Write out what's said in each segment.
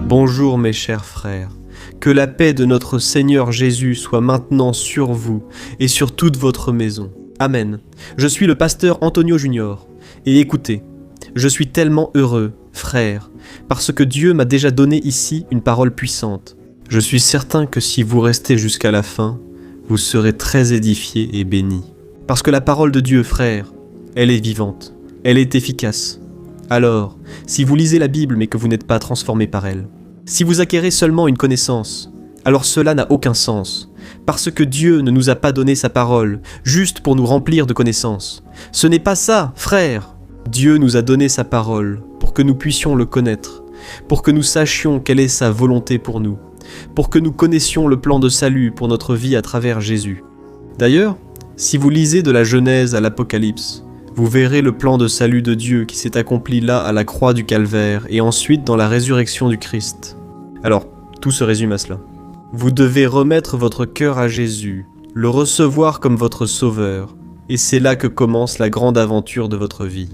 Bonjour mes chers frères, que la paix de notre Seigneur Jésus soit maintenant sur vous et sur toute votre maison. Amen. Je suis le pasteur Antonio Junior, et écoutez, je suis tellement heureux, frères, parce que Dieu m'a déjà donné ici une parole puissante. Je suis certain que si vous restez jusqu'à la fin, vous serez très édifiés et bénis. Parce que la parole de Dieu, frères, elle est vivante, elle est efficace. Alors, si vous lisez la Bible mais que vous n'êtes pas transformé par elle, si vous acquérez seulement une connaissance, alors cela n'a aucun sens, parce que Dieu ne nous a pas donné sa parole juste pour nous remplir de connaissances. Ce n'est pas ça, frères. Dieu nous a donné sa parole pour que nous puissions le connaître, pour que nous sachions quelle est sa volonté pour nous, pour que nous connaissions le plan de salut pour notre vie à travers Jésus. D'ailleurs, si vous lisez de la Genèse à l'Apocalypse, vous verrez le plan de salut de Dieu qui s'est accompli là à la croix du Calvaire et ensuite dans la résurrection du Christ. Alors, tout se résume à cela. Vous devez remettre votre cœur à Jésus, le recevoir comme votre sauveur, et c'est là que commence la grande aventure de votre vie.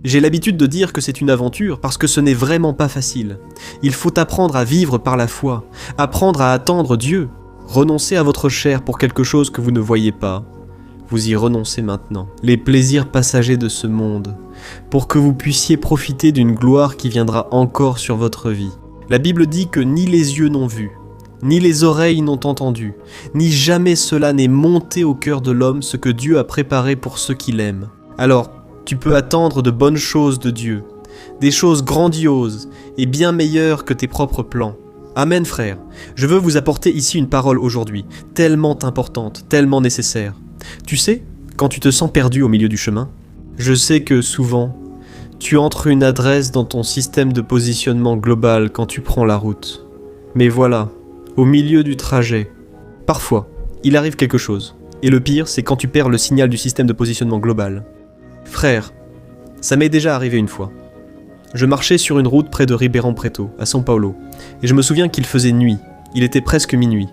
J'ai l'habitude de dire que c'est une aventure parce que ce n'est vraiment pas facile. Il faut apprendre à vivre par la foi, apprendre à attendre Dieu, renoncer à votre chair pour quelque chose que vous ne voyez pas. Vous y renoncez maintenant, les plaisirs passagers de ce monde, pour que vous puissiez profiter d'une gloire qui viendra encore sur votre vie. La Bible dit que ni les yeux n'ont vu, ni les oreilles n'ont entendu, ni jamais cela n'est monté au cœur de l'homme ce que Dieu a préparé pour ceux qui l'aiment. Alors, tu peux attendre de bonnes choses de Dieu, des choses grandioses et bien meilleures que tes propres plans. Amen frère, je veux vous apporter ici une parole aujourd'hui, tellement importante, tellement nécessaire. Tu sais, quand tu te sens perdu au milieu du chemin, je sais que souvent, tu entres une adresse dans ton système de positionnement global quand tu prends la route. Mais voilà, au milieu du trajet, parfois, il arrive quelque chose. Et le pire, c'est quand tu perds le signal du système de positionnement global. Frère, ça m'est déjà arrivé une fois. Je marchais sur une route près de Ribeirão Preto, à São Paulo, et je me souviens qu'il faisait nuit, il était presque minuit.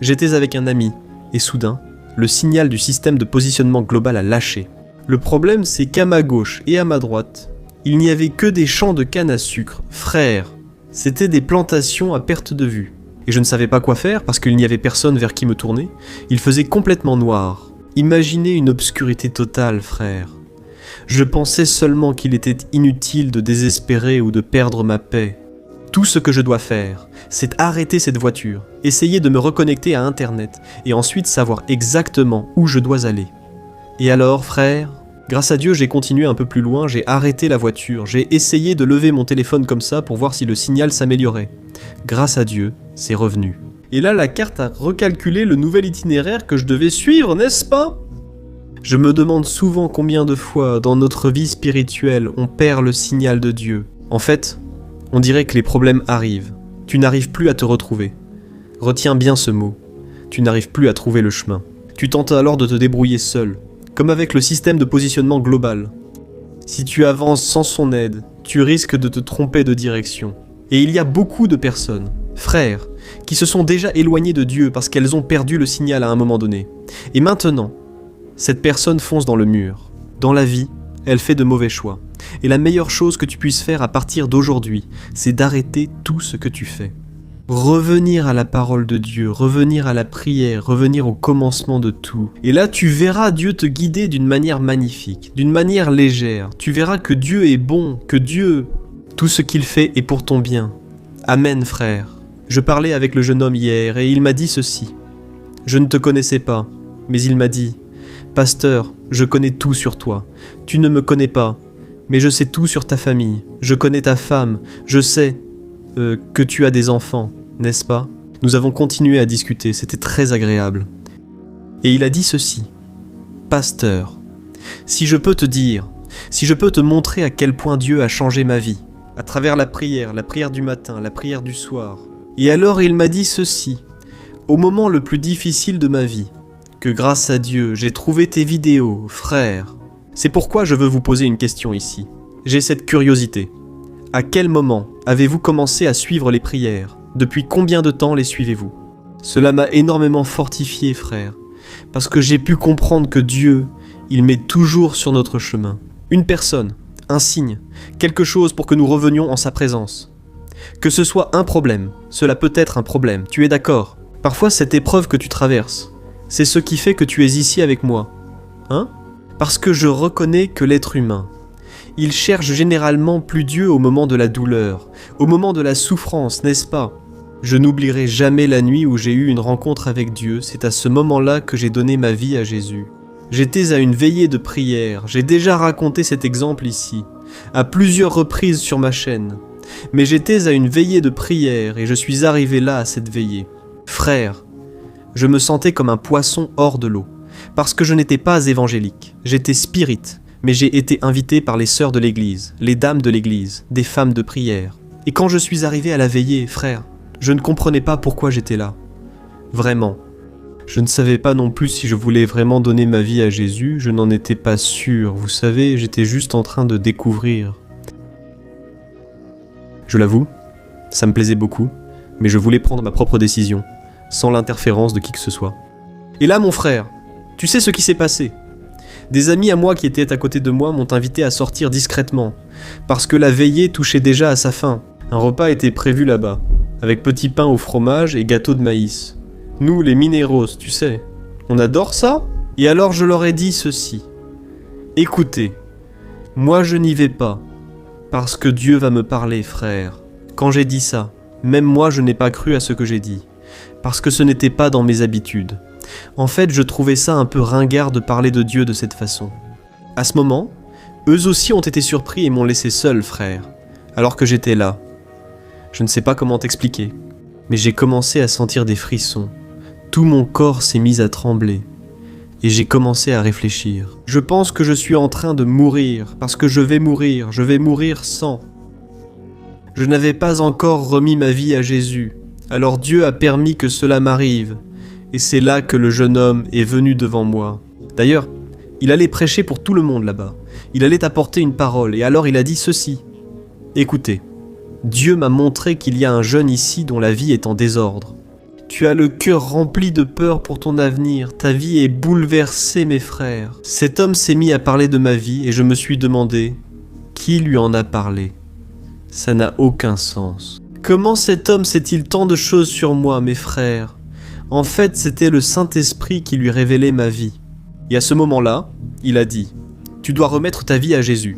J'étais avec un ami, et soudain, le signal du système de positionnement global a lâché. Le problème, c'est qu'à ma gauche et à ma droite, il n'y avait que des champs de canne à sucre. Frère, c'était des plantations à perte de vue. Et je ne savais pas quoi faire parce qu'il n'y avait personne vers qui me tourner. Il faisait complètement noir. Imaginez une obscurité totale, frère. Je pensais seulement qu'il était inutile de désespérer ou de perdre ma paix. Tout ce que je dois faire, c'est arrêter cette voiture, essayer de me reconnecter à Internet et ensuite savoir exactement où je dois aller. Et alors, frère, grâce à Dieu, j'ai continué un peu plus loin, j'ai arrêté la voiture, j'ai essayé de lever mon téléphone comme ça pour voir si le signal s'améliorait. Grâce à Dieu, c'est revenu. Et là, la carte a recalculé le nouvel itinéraire que je devais suivre, n'est-ce pas ? Je me demande souvent combien de fois, dans notre vie spirituelle, on perd le signal de Dieu. En fait, on dirait que les problèmes arrivent. Tu n'arrives plus à te retrouver. Retiens bien ce mot. Tu n'arrives plus à trouver le chemin. Tu tentes alors de te débrouiller seul, comme avec le système de positionnement global. Si tu avances sans son aide, tu risques de te tromper de direction. Et il y a beaucoup de personnes, frères, qui se sont déjà éloignées de Dieu parce qu'elles ont perdu le signal à un moment donné. Et maintenant, cette personne fonce dans le mur. Dans la vie, elle fait de mauvais choix. Et la meilleure chose que tu puisses faire à partir d'aujourd'hui, c'est d'arrêter tout ce que tu fais. Revenir à la parole de Dieu, revenir à la prière, revenir au commencement de tout. Et là, tu verras Dieu te guider d'une manière magnifique, d'une manière légère. Tu verras que Dieu est bon, que Dieu, tout ce qu'il fait est pour ton bien. Amen, frère. Je parlais avec le jeune homme hier et il m'a dit ceci. Je ne te connaissais pas, mais il m'a dit « Pasteur, je connais tout sur toi. Tu ne me connais pas, mais je sais tout sur ta famille. Je connais ta femme, je sais... que tu as des enfants, n'est-ce pas ? Nous avons continué à discuter, c'était très agréable. Et il a dit ceci. Pasteur, si je peux te dire, si je peux te montrer à quel point Dieu a changé ma vie, à travers la prière du matin, la prière du soir. Et alors il m'a dit ceci. Au moment le plus difficile de ma vie, que grâce à Dieu, j'ai trouvé tes vidéos, frère. C'est pourquoi je veux vous poser une question ici. J'ai cette curiosité. À quel moment avez-vous commencé à suivre les prières ? Depuis combien de temps les suivez-vous ? Cela m'a énormément fortifié, frère, parce que j'ai pu comprendre que Dieu, il met toujours sur notre chemin une personne, un signe, quelque chose pour que nous revenions en sa présence. Que ce soit un problème, cela peut être un problème, tu es d'accord? Parfois cette épreuve que tu traverses, c'est ce qui fait que tu es ici avec moi. Hein? Parce que je reconnais que l'être humain, il cherche généralement plus Dieu au moment de la douleur, au moment de la souffrance, n'est-ce pas? Je n'oublierai jamais la nuit où j'ai eu une rencontre avec Dieu, c'est à ce moment-là que j'ai donné ma vie à Jésus. J'étais à une veillée de prière, j'ai déjà raconté cet exemple ici, à plusieurs reprises sur ma chaîne. Mais j'étais à une veillée de prière et je suis arrivé là à cette veillée. Frère, je me sentais comme un poisson hors de l'eau, parce que je n'étais pas évangélique, j'étais spirit, mais j'ai été invité par les sœurs de l'église, les dames de l'église, des femmes de prière. Et quand je suis arrivé à la veillée, frère, je ne comprenais pas pourquoi j'étais là. Vraiment. Je ne savais pas non plus si je voulais vraiment donner ma vie à Jésus, je n'en étais pas sûr, vous savez, j'étais juste en train de découvrir. Je l'avoue, ça me plaisait beaucoup, mais je voulais prendre ma propre décision, sans l'interférence de qui que ce soit. Et là, mon frère, tu sais ce qui s'est passé? Des amis à moi qui étaient à côté de moi m'ont invité à sortir discrètement, parce que la veillée touchait déjà à sa fin. Un repas était prévu là-bas, avec petit pain au fromage et gâteau de maïs. Nous, les mineros, tu sais, on adore ça? Et alors je leur ai dit ceci. Écoutez, moi je n'y vais pas, parce que Dieu va me parler, frère. Quand j'ai dit ça, même moi je n'ai pas cru à ce que j'ai dit, parce que ce n'était pas dans mes habitudes. En fait, je trouvais ça un peu ringard de parler de Dieu de cette façon. À ce moment, eux aussi ont été surpris et m'ont laissé seul, frère, alors que j'étais là. Je ne sais pas comment t'expliquer, mais j'ai commencé à sentir des frissons. Tout mon corps s'est mis à trembler. Et j'ai commencé à réfléchir. Je pense que je suis en train de mourir, parce que je vais mourir sans. Je n'avais pas encore remis ma vie à Jésus, alors Dieu a permis que cela m'arrive. Et c'est là que le jeune homme est venu devant moi. D'ailleurs, il allait prêcher pour tout le monde là-bas. Il allait apporter une parole, et alors il a dit ceci. Écoutez, Dieu m'a montré qu'il y a un jeune ici dont la vie est en désordre. Tu as le cœur rempli de peur pour ton avenir, ta vie est bouleversée, mes frères. Cet homme s'est mis à parler de ma vie et je me suis demandé, qui lui en a parlé? Ça n'a aucun sens. Comment cet homme sait-il tant de choses sur moi, mes frères? En fait, c'était le Saint-Esprit qui lui révélait ma vie. Et à ce moment-là, il a dit, tu dois remettre ta vie à Jésus.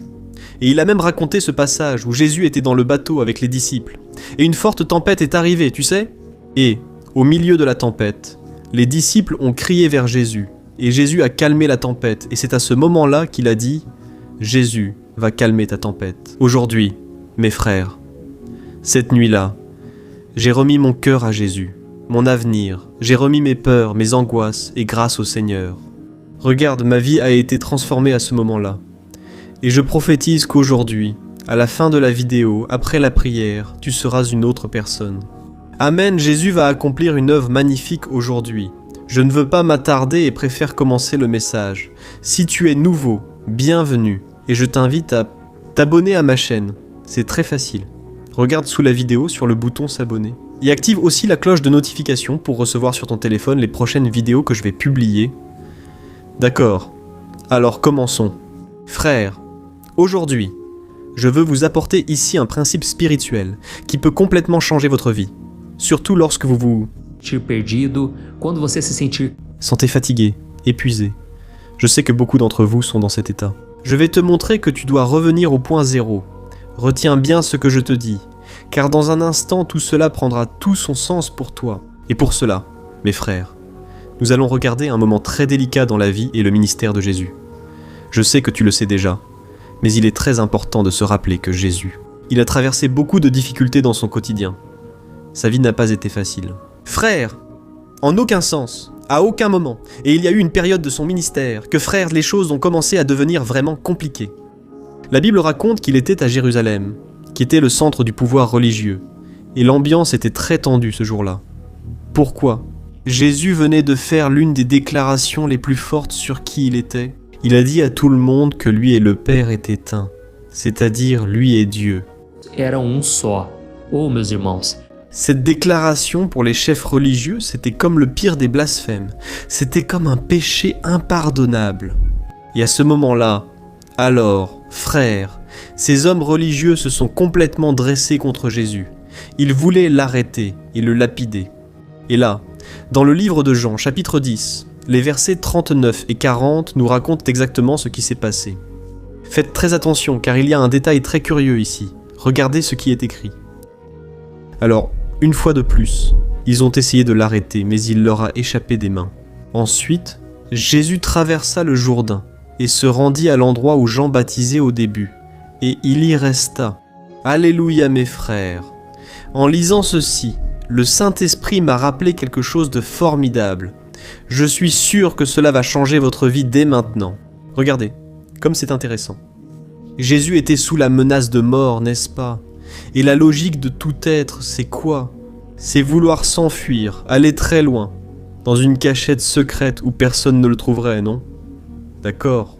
Et il a même raconté ce passage où Jésus était dans le bateau avec les disciples. Et une forte tempête est arrivée, tu sais? Et au milieu de la tempête, les disciples ont crié vers Jésus, et Jésus a calmé la tempête, et c'est à ce moment-là qu'il a dit « Jésus va calmer ta tempête ». Aujourd'hui, mes frères, cette nuit-là, j'ai remis mon cœur à Jésus, mon avenir, j'ai remis mes peurs, mes angoisses, et grâce au Seigneur. Regarde, ma vie a été transformée à ce moment-là. Et je prophétise qu'aujourd'hui, à la fin de la vidéo, après la prière, tu seras une autre personne. Amen, Jésus va accomplir une œuvre magnifique aujourd'hui. Je ne veux pas m'attarder et préfère commencer le message. Si tu es nouveau, bienvenue, et je t'invite à t'abonner à ma chaîne. C'est très facile. Regarde sous la vidéo sur le bouton s'abonner. Et active aussi la cloche de notification pour recevoir sur ton téléphone les prochaines vidéos que je vais publier. D'accord, alors commençons. Frères, aujourd'hui, je veux vous apporter ici un principe spirituel qui peut complètement changer votre vie. Surtout lorsque vous vous perdido, quando você se sentir sentez fatigué, épuisé. Je sais que beaucoup d'entre vous sont dans cet état. Je vais te montrer que tu dois revenir au point zéro. Retiens bien ce que je te dis, car dans un instant tout cela prendra tout son sens pour toi. Et pour cela, mes frères, nous allons regarder un moment très délicat dans la vie et le ministère de Jésus. Je sais que tu le sais déjà, mais il est très important de se rappeler que Jésus, il a traversé beaucoup de difficultés dans son quotidien. Sa vie n'a pas été facile. Frère, en aucun sens, à aucun moment, et il y a eu une période de son ministère, que frère, les choses ont commencé à devenir vraiment compliquées. La Bible raconte qu'il était à Jérusalem, qui était le centre du pouvoir religieux, et l'ambiance était très tendue ce jour-là. Pourquoi? Jésus venait de faire l'une des déclarations les plus fortes sur qui il était. Il a dit à tout le monde que lui et le Père étaient un, c'est-à-dire lui et Dieu. eram só. Oh, meus irmãos, Cette déclaration pour les chefs religieux, c'était comme le pire des blasphèmes. C'était comme un péché impardonnable. Et à ce moment-là, alors, frères, ces hommes religieux se sont complètement dressés contre Jésus. Ils voulaient l'arrêter et le lapider. Et là, dans le livre de Jean, chapitre 10, les versets 39 et 40 nous racontent exactement ce qui s'est passé. Faites très attention car il y a un détail très curieux ici. Regardez ce qui est écrit. Alors, une fois de plus, ils ont essayé de l'arrêter, mais il leur a échappé des mains. Ensuite, Jésus traversa le Jourdain et se rendit à l'endroit où Jean baptisait au début, et il y resta. Alléluia mes frères. En lisant ceci, le Saint-Esprit m'a rappelé quelque chose de formidable. Je suis sûr que cela va changer votre vie dès maintenant. Regardez, comme c'est intéressant. Jésus était sous la menace de mort, n'est-ce pas? Et la logique de tout être, c'est quoi? C'est vouloir s'enfuir, aller très loin, dans une cachette secrète où personne ne le trouverait, non? D'accord.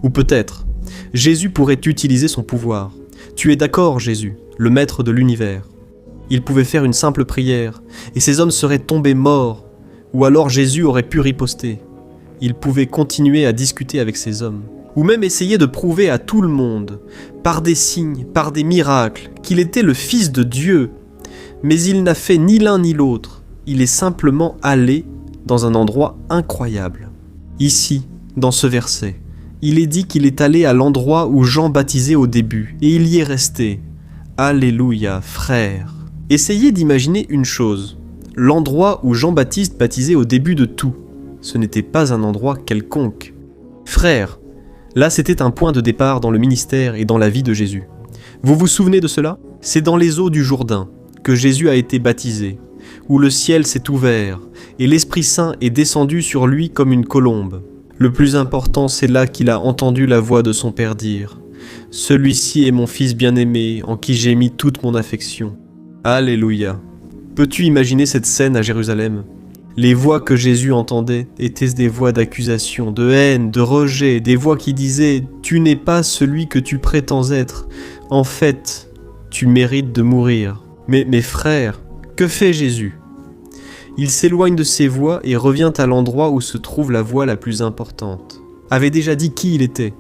Ou peut-être, Jésus pourrait utiliser son pouvoir. Tu es d'accord, Jésus, le maître de l'univers. Il pouvait faire une simple prière, et ces hommes seraient tombés morts, ou alors Jésus aurait pu riposter. Il pouvait continuer à discuter avec ces hommes, ou même essayer de prouver à tout le monde, par des signes, par des miracles, qu'il était le Fils de Dieu. Mais il n'a fait ni l'un ni l'autre, il est simplement allé dans un endroit incroyable. Ici, dans ce verset, il est dit qu'il est allé à l'endroit où Jean baptisait au début, et il y est resté. Alléluia, frères. Essayez d'imaginer une chose, l'endroit où Jean-Baptiste baptisait au début de tout. Ce n'était pas un endroit quelconque. Frères, là c'était un point de départ dans le ministère et dans la vie de Jésus. Vous vous souvenez de cela? C'est dans les eaux du Jourdain que Jésus a été baptisé, où le ciel s'est ouvert et l'Esprit Saint est descendu sur lui comme une colombe. Le plus important, c'est là qu'il a entendu la voix de son Père dire « Celui-ci est mon Fils bien-aimé, en qui j'ai mis toute mon affection. » Alléluia. Peux-tu imaginer cette scène à Jérusalem? Les voix que Jésus entendait étaient des voix d'accusation, de haine, de rejet, des voix qui disaient « Tu n'es pas celui que tu prétends être. En fait, tu mérites de mourir. » Mais mes frères, que fait Jésus? Il s'éloigne de ces voix et revient à l'endroit où se trouve la voix la plus importante. Avait déjà dit qui il était.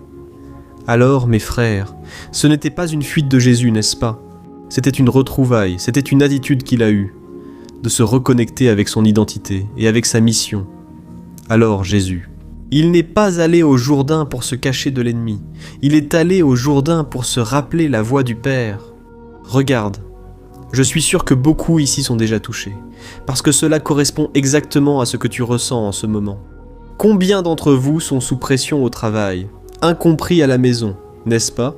Alors, mes frères, ce n'était pas une fuite de Jésus, n'est-ce pas? C'était une retrouvaille, c'était une attitude qu'il a eue, de se reconnecter avec son identité et avec sa mission. Alors, Jésus, il n'est pas allé au Jourdain pour se cacher de l'ennemi, il est allé au Jourdain pour se rappeler la voix du Père. Regarde, je suis sûr que beaucoup ici sont déjà touchés, parce que cela correspond exactement à ce que tu ressens en ce moment. Combien d'entre vous sont sous pression au travail, incompris à la maison, n'est-ce pas?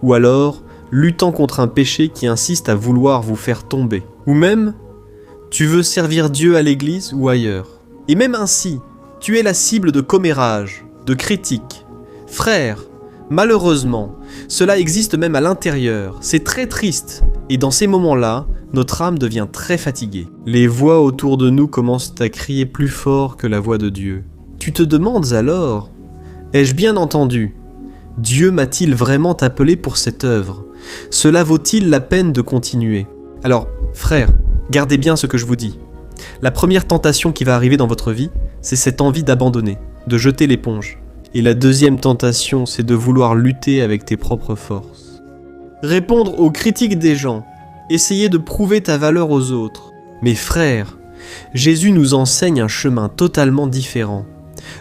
Ou alors, luttant contre un péché qui insiste à vouloir vous faire tomber. Ou même, tu veux servir Dieu à l'église ou ailleurs. Et même ainsi, tu es la cible de commérages, de critiques. Frère, malheureusement, cela existe même à l'intérieur. C'est très triste. Et dans ces moments-là, notre âme devient très fatiguée. Les voix autour de nous commencent à crier plus fort que la voix de Dieu. Tu te demandes alors, ai-je bien entendu? Dieu m'a-t-il vraiment appelé pour cette œuvre? Cela vaut-il la peine de continuer? Alors, frères, gardez bien ce que je vous dis. La première tentation qui va arriver dans votre vie, c'est cette envie d'abandonner, de jeter l'éponge. Et la deuxième tentation, c'est de vouloir lutter avec tes propres forces. Répondre aux critiques des gens, essayer de prouver ta valeur aux autres. Mais frères, Jésus nous enseigne un chemin totalement différent.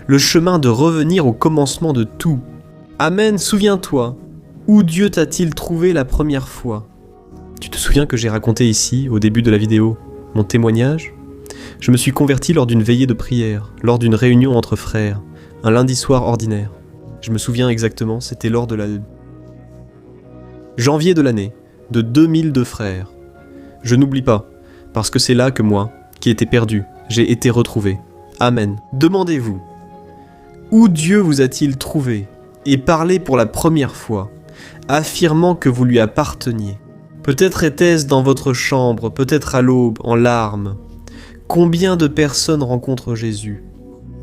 Le chemin de revenir au commencement de tout. Amen, souviens-toi. Où Dieu t'a-t-il trouvé la première fois? Tu te souviens que j'ai raconté ici, au début de la vidéo, mon témoignage? Je me suis converti lors d'une veillée de prière, lors d'une réunion entre frères, un lundi soir ordinaire. Je me souviens exactement, c'était lors de la janvier de l'année, de 2002 frères. Je n'oublie pas, parce que c'est là que moi, qui étais perdu, j'ai été retrouvé. Amen. Demandez-vous, où Dieu vous a-t-il trouvé et parlé pour la première fois, affirmant que vous lui apparteniez? Peut-être était-ce dans votre chambre, peut-être à l'aube, en larmes. Combien de personnes rencontrent Jésus?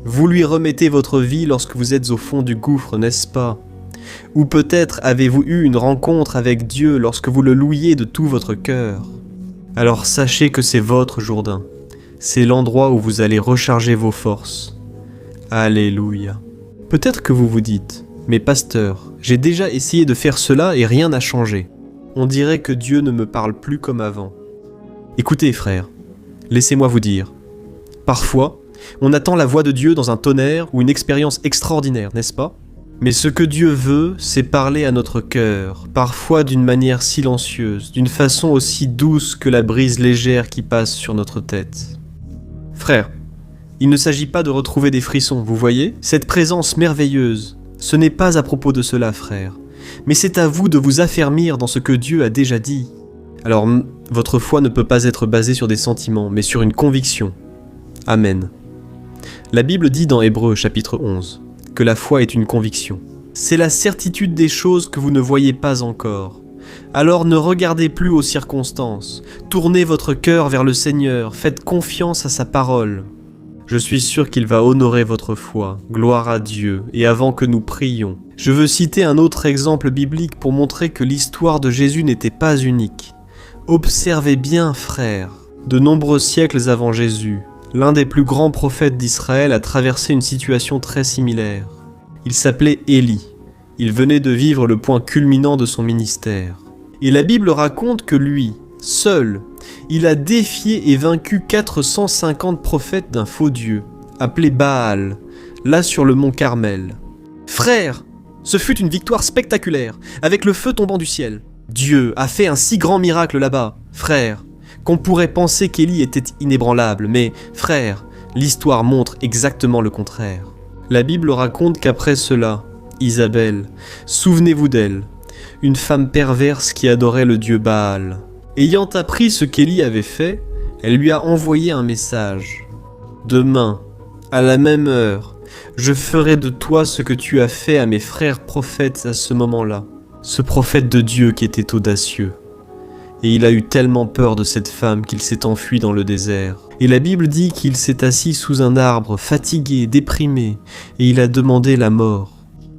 Vous lui remettez votre vie lorsque vous êtes au fond du gouffre, n'est-ce pas? Ou peut-être avez-vous eu une rencontre avec Dieu lorsque vous le louiez de tout votre cœur? Alors sachez que c'est votre Jourdain. C'est l'endroit où vous allez recharger vos forces. Alléluia. Peut-être que vous vous dites, mais pasteur, j'ai déjà essayé de faire cela et rien n'a changé. On dirait que Dieu ne me parle plus comme avant. Écoutez, frères, laissez-moi vous dire. Parfois, on attend la voix de Dieu dans un tonnerre ou une expérience extraordinaire, n'est-ce pas? Mais ce que Dieu veut, c'est parler à notre cœur, parfois d'une manière silencieuse, d'une façon aussi douce que la brise légère qui passe sur notre tête. Frères, il ne s'agit pas de retrouver des frissons, vous voyez? Cette présence merveilleuse, ce n'est pas à propos de cela, frères, mais c'est à vous de vous affermir dans ce que Dieu a déjà dit. Alors, votre foi ne peut pas être basée sur des sentiments, mais sur une conviction. Amen. La Bible dit dans Hébreux chapitre 11 que la foi est une conviction. C'est la certitude des choses que vous ne voyez pas encore. Alors ne regardez plus aux circonstances, tournez votre cœur vers le Seigneur, faites confiance à sa parole. Je suis sûr qu'il va honorer votre foi, gloire à Dieu, et avant que nous prions. Je veux citer un autre exemple biblique pour montrer que l'histoire de Jésus n'était pas unique. Observez bien, frères, de nombreux siècles avant Jésus, l'un des plus grands prophètes d'Israël a traversé une situation très similaire. Il s'appelait Élie. Il venait de vivre le point culminant de son ministère. Et la Bible raconte que lui, seul, il a défié et vaincu 450 prophètes d'un faux Dieu, appelé Baal, là sur le mont Carmel. Frères, ce fut une victoire spectaculaire, avec le feu tombant du ciel. Dieu a fait un si grand miracle là-bas, frères, qu'on pourrait penser qu'Élie était inébranlable, mais, frères, l'histoire montre exactement le contraire. La Bible raconte qu'après cela, Isabelle, souvenez-vous d'elle, une femme perverse qui adorait le dieu Baal. Ayant appris ce qu'Élie avait fait, elle lui a envoyé un message. « Demain, à la même heure, je ferai de toi ce que tu as fait à mes frères prophètes à ce moment-là. » Ce prophète de Dieu qui était audacieux. Et il a eu tellement peur de cette femme qu'il s'est enfui dans le désert. Et la Bible dit qu'il s'est assis sous un arbre, fatigué, déprimé, et il a demandé la mort.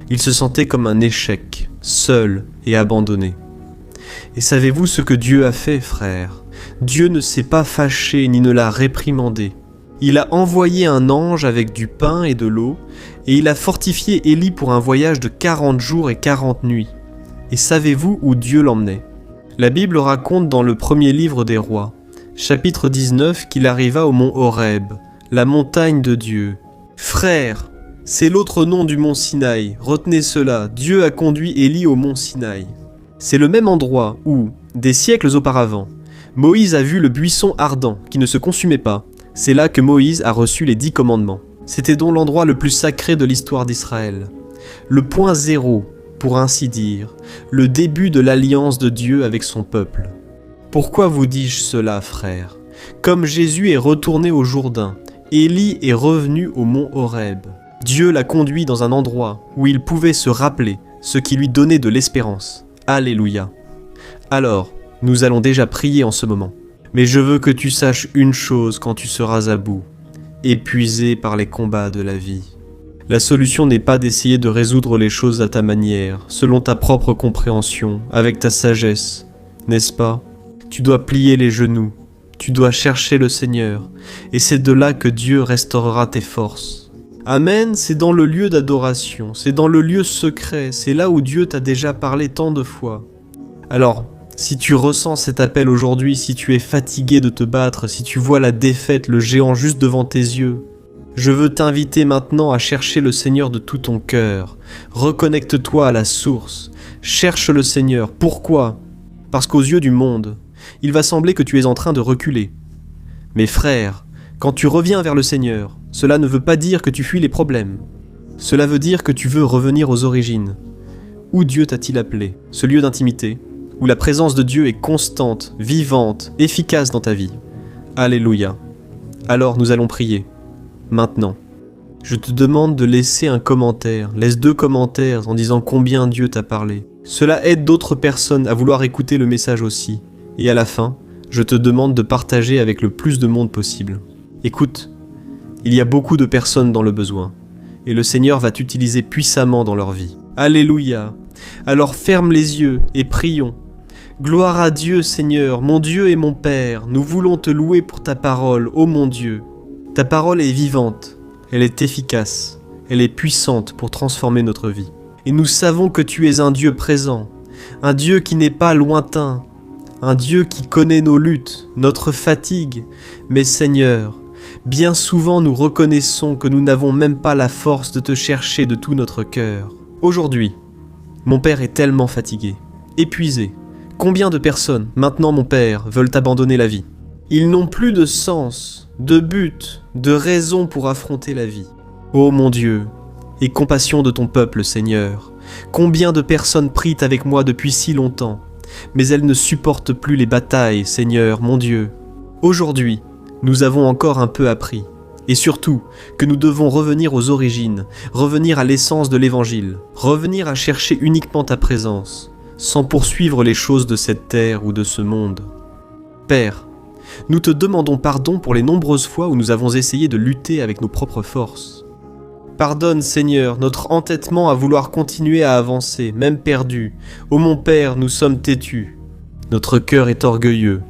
Il se sentait comme un échec, seul et abandonné. Et savez-vous ce que Dieu a fait, frères? Dieu ne s'est pas fâché ni ne l'a réprimandé. Il a envoyé un ange avec du pain et de l'eau, et il a fortifié Élie pour un voyage de 40 jours et 40 nuits. Et savez-vous où Dieu l'emmenait? La Bible raconte dans le premier livre des rois, chapitre 19, qu'il arriva au mont Horeb, la montagne de Dieu. Frères, c'est l'autre nom du mont Sinaï, retenez cela, Dieu a conduit Élie au mont Sinaï. C'est le même endroit où, des siècles auparavant, Moïse a vu le buisson ardent qui ne se consumait pas. C'est là que Moïse a reçu les 10 commandements. C'était donc l'endroit le plus sacré de l'histoire d'Israël. Le point zéro, pour ainsi dire, le début de l'alliance de Dieu avec son peuple. Pourquoi vous dis-je cela, frères? Comme Jésus est retourné au Jourdain, Élie est revenu au mont Horeb. Dieu l'a conduit dans un endroit où il pouvait se rappeler ce qui lui donnait de l'espérance. Alléluia. Alors, nous allons déjà prier en ce moment. Mais je veux que tu saches une chose quand tu seras à bout, épuisé par les combats de la vie. La solution n'est pas d'essayer de résoudre les choses à ta manière, selon ta propre compréhension, avec ta sagesse, n'est-ce pas? Tu dois plier les genoux, tu dois chercher le Seigneur, et c'est de là que Dieu restaurera tes forces. Amen, c'est dans le lieu d'adoration, c'est dans le lieu secret, c'est là où Dieu t'a déjà parlé tant de fois. Alors, si tu ressens cet appel aujourd'hui, si tu es fatigué de te battre, si tu vois la défaite, le géant juste devant tes yeux, je veux t'inviter maintenant à chercher le Seigneur de tout ton cœur. Reconnecte-toi à la source. Cherche le Seigneur. Pourquoi? Parce qu'aux yeux du monde, il va sembler que tu es en train de reculer. Mais frère, quand tu reviens vers le Seigneur, cela ne veut pas dire que tu fuis les problèmes. Cela veut dire que tu veux revenir aux origines. Où Dieu t'a-t-il appelé? Ce lieu d'intimité, où la présence de Dieu est constante, vivante, efficace dans ta vie. Alléluia. Alors nous allons prier. Maintenant, je te demande de laisser un commentaire. Laisse 2 commentaires en disant combien Dieu t'a parlé. Cela aide d'autres personnes à vouloir écouter le message aussi. Et à la fin, je te demande de partager avec le plus de monde possible. Écoute, il y a beaucoup de personnes dans le besoin, et le Seigneur va t'utiliser puissamment dans leur vie. Alléluia! Alors ferme les yeux et prions. Gloire à Dieu, Seigneur, mon Dieu et mon Père, nous voulons te louer pour ta parole, ô mon Dieu. Ta parole est vivante, elle est efficace, elle est puissante pour transformer notre vie. Et nous savons que tu es un Dieu présent, un Dieu qui n'est pas lointain, un Dieu qui connaît nos luttes, notre fatigue. Mais Seigneur, bien souvent nous reconnaissons que nous n'avons même pas la force de te chercher de tout notre cœur. Aujourd'hui, mon Père est tellement fatigué, épuisé. Combien de personnes, maintenant mon Père, veulent abandonner la vie? Ils n'ont plus de sens, de but, de raison pour affronter la vie. Ô mon Dieu, aie compassion de ton peuple, Seigneur. Combien de personnes prient avec moi depuis si longtemps, mais elles ne supportent plus les batailles, Seigneur, mon Dieu. Aujourd'hui, nous avons encore un peu appris, et surtout que nous devons revenir aux origines, revenir à l'essence de l'Évangile, revenir à chercher uniquement ta présence, sans poursuivre les choses de cette terre ou de ce monde. Père, nous te demandons pardon pour les nombreuses fois où nous avons essayé de lutter avec nos propres forces. Pardonne, Seigneur, notre entêtement à vouloir continuer à avancer, même perdu. Ô mon Père, nous sommes têtus. Notre cœur est orgueilleux.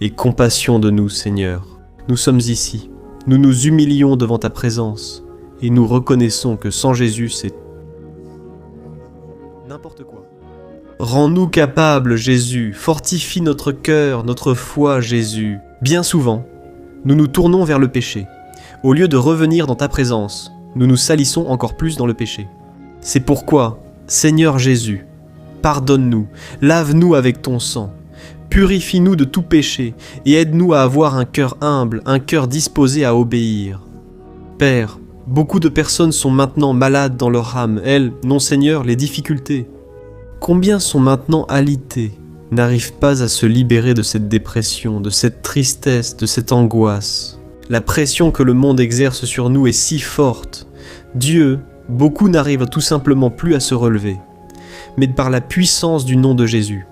Aie compassion de nous, Seigneur. Nous sommes ici. Nous nous humilions devant ta présence. Et nous reconnaissons que sans Jésus, c'est n'importe quoi. Rends-nous capables, Jésus. Fortifie notre cœur, notre foi, Jésus. Bien souvent, nous nous tournons vers le péché. Au lieu de revenir dans ta présence, nous nous salissons encore plus dans le péché. C'est pourquoi, Seigneur Jésus, pardonne-nous, lave-nous avec ton sang, purifie-nous de tout péché et aide-nous à avoir un cœur humble, un cœur disposé à obéir. Père, beaucoup de personnes sont maintenant malades dans leur âme, elles, non Seigneur, les difficultés. Combien sont maintenant alitées, n'arrivent pas à se libérer de cette dépression, de cette tristesse, de cette angoisse. La pression que le monde exerce sur nous est si forte. Dieu, beaucoup n'arrivent tout simplement plus à se relever. Mais par la puissance du nom de Jésus,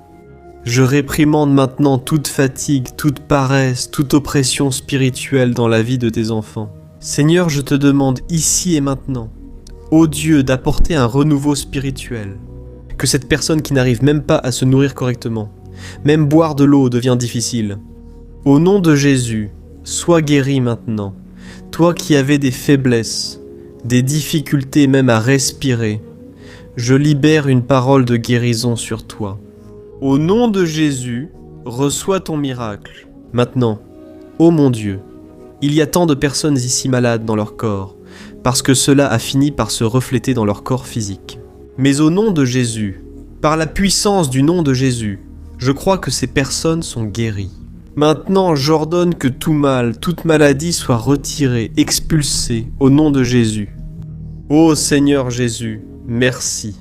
je réprimande maintenant toute fatigue, toute paresse, toute oppression spirituelle dans la vie de tes enfants. Seigneur, je te demande ici et maintenant, ô Dieu, d'apporter un renouveau spirituel. Que cette personne qui n'arrive même pas à se nourrir correctement, même boire de l'eau devient difficile. Au nom de Jésus, sois guéri maintenant, toi qui avais des faiblesses, des difficultés même à respirer. Je libère une parole de guérison sur toi. Au nom de Jésus, reçois ton miracle. Maintenant, ô mon Dieu, il y a tant de personnes ici malades dans leur corps, parce que cela a fini par se refléter dans leur corps physique. Mais au nom de Jésus, par la puissance du nom de Jésus, je crois que ces personnes sont guéries. Maintenant, j'ordonne que tout mal, toute maladie soit retirée, expulsée, au nom de Jésus. Ô Seigneur Jésus, merci,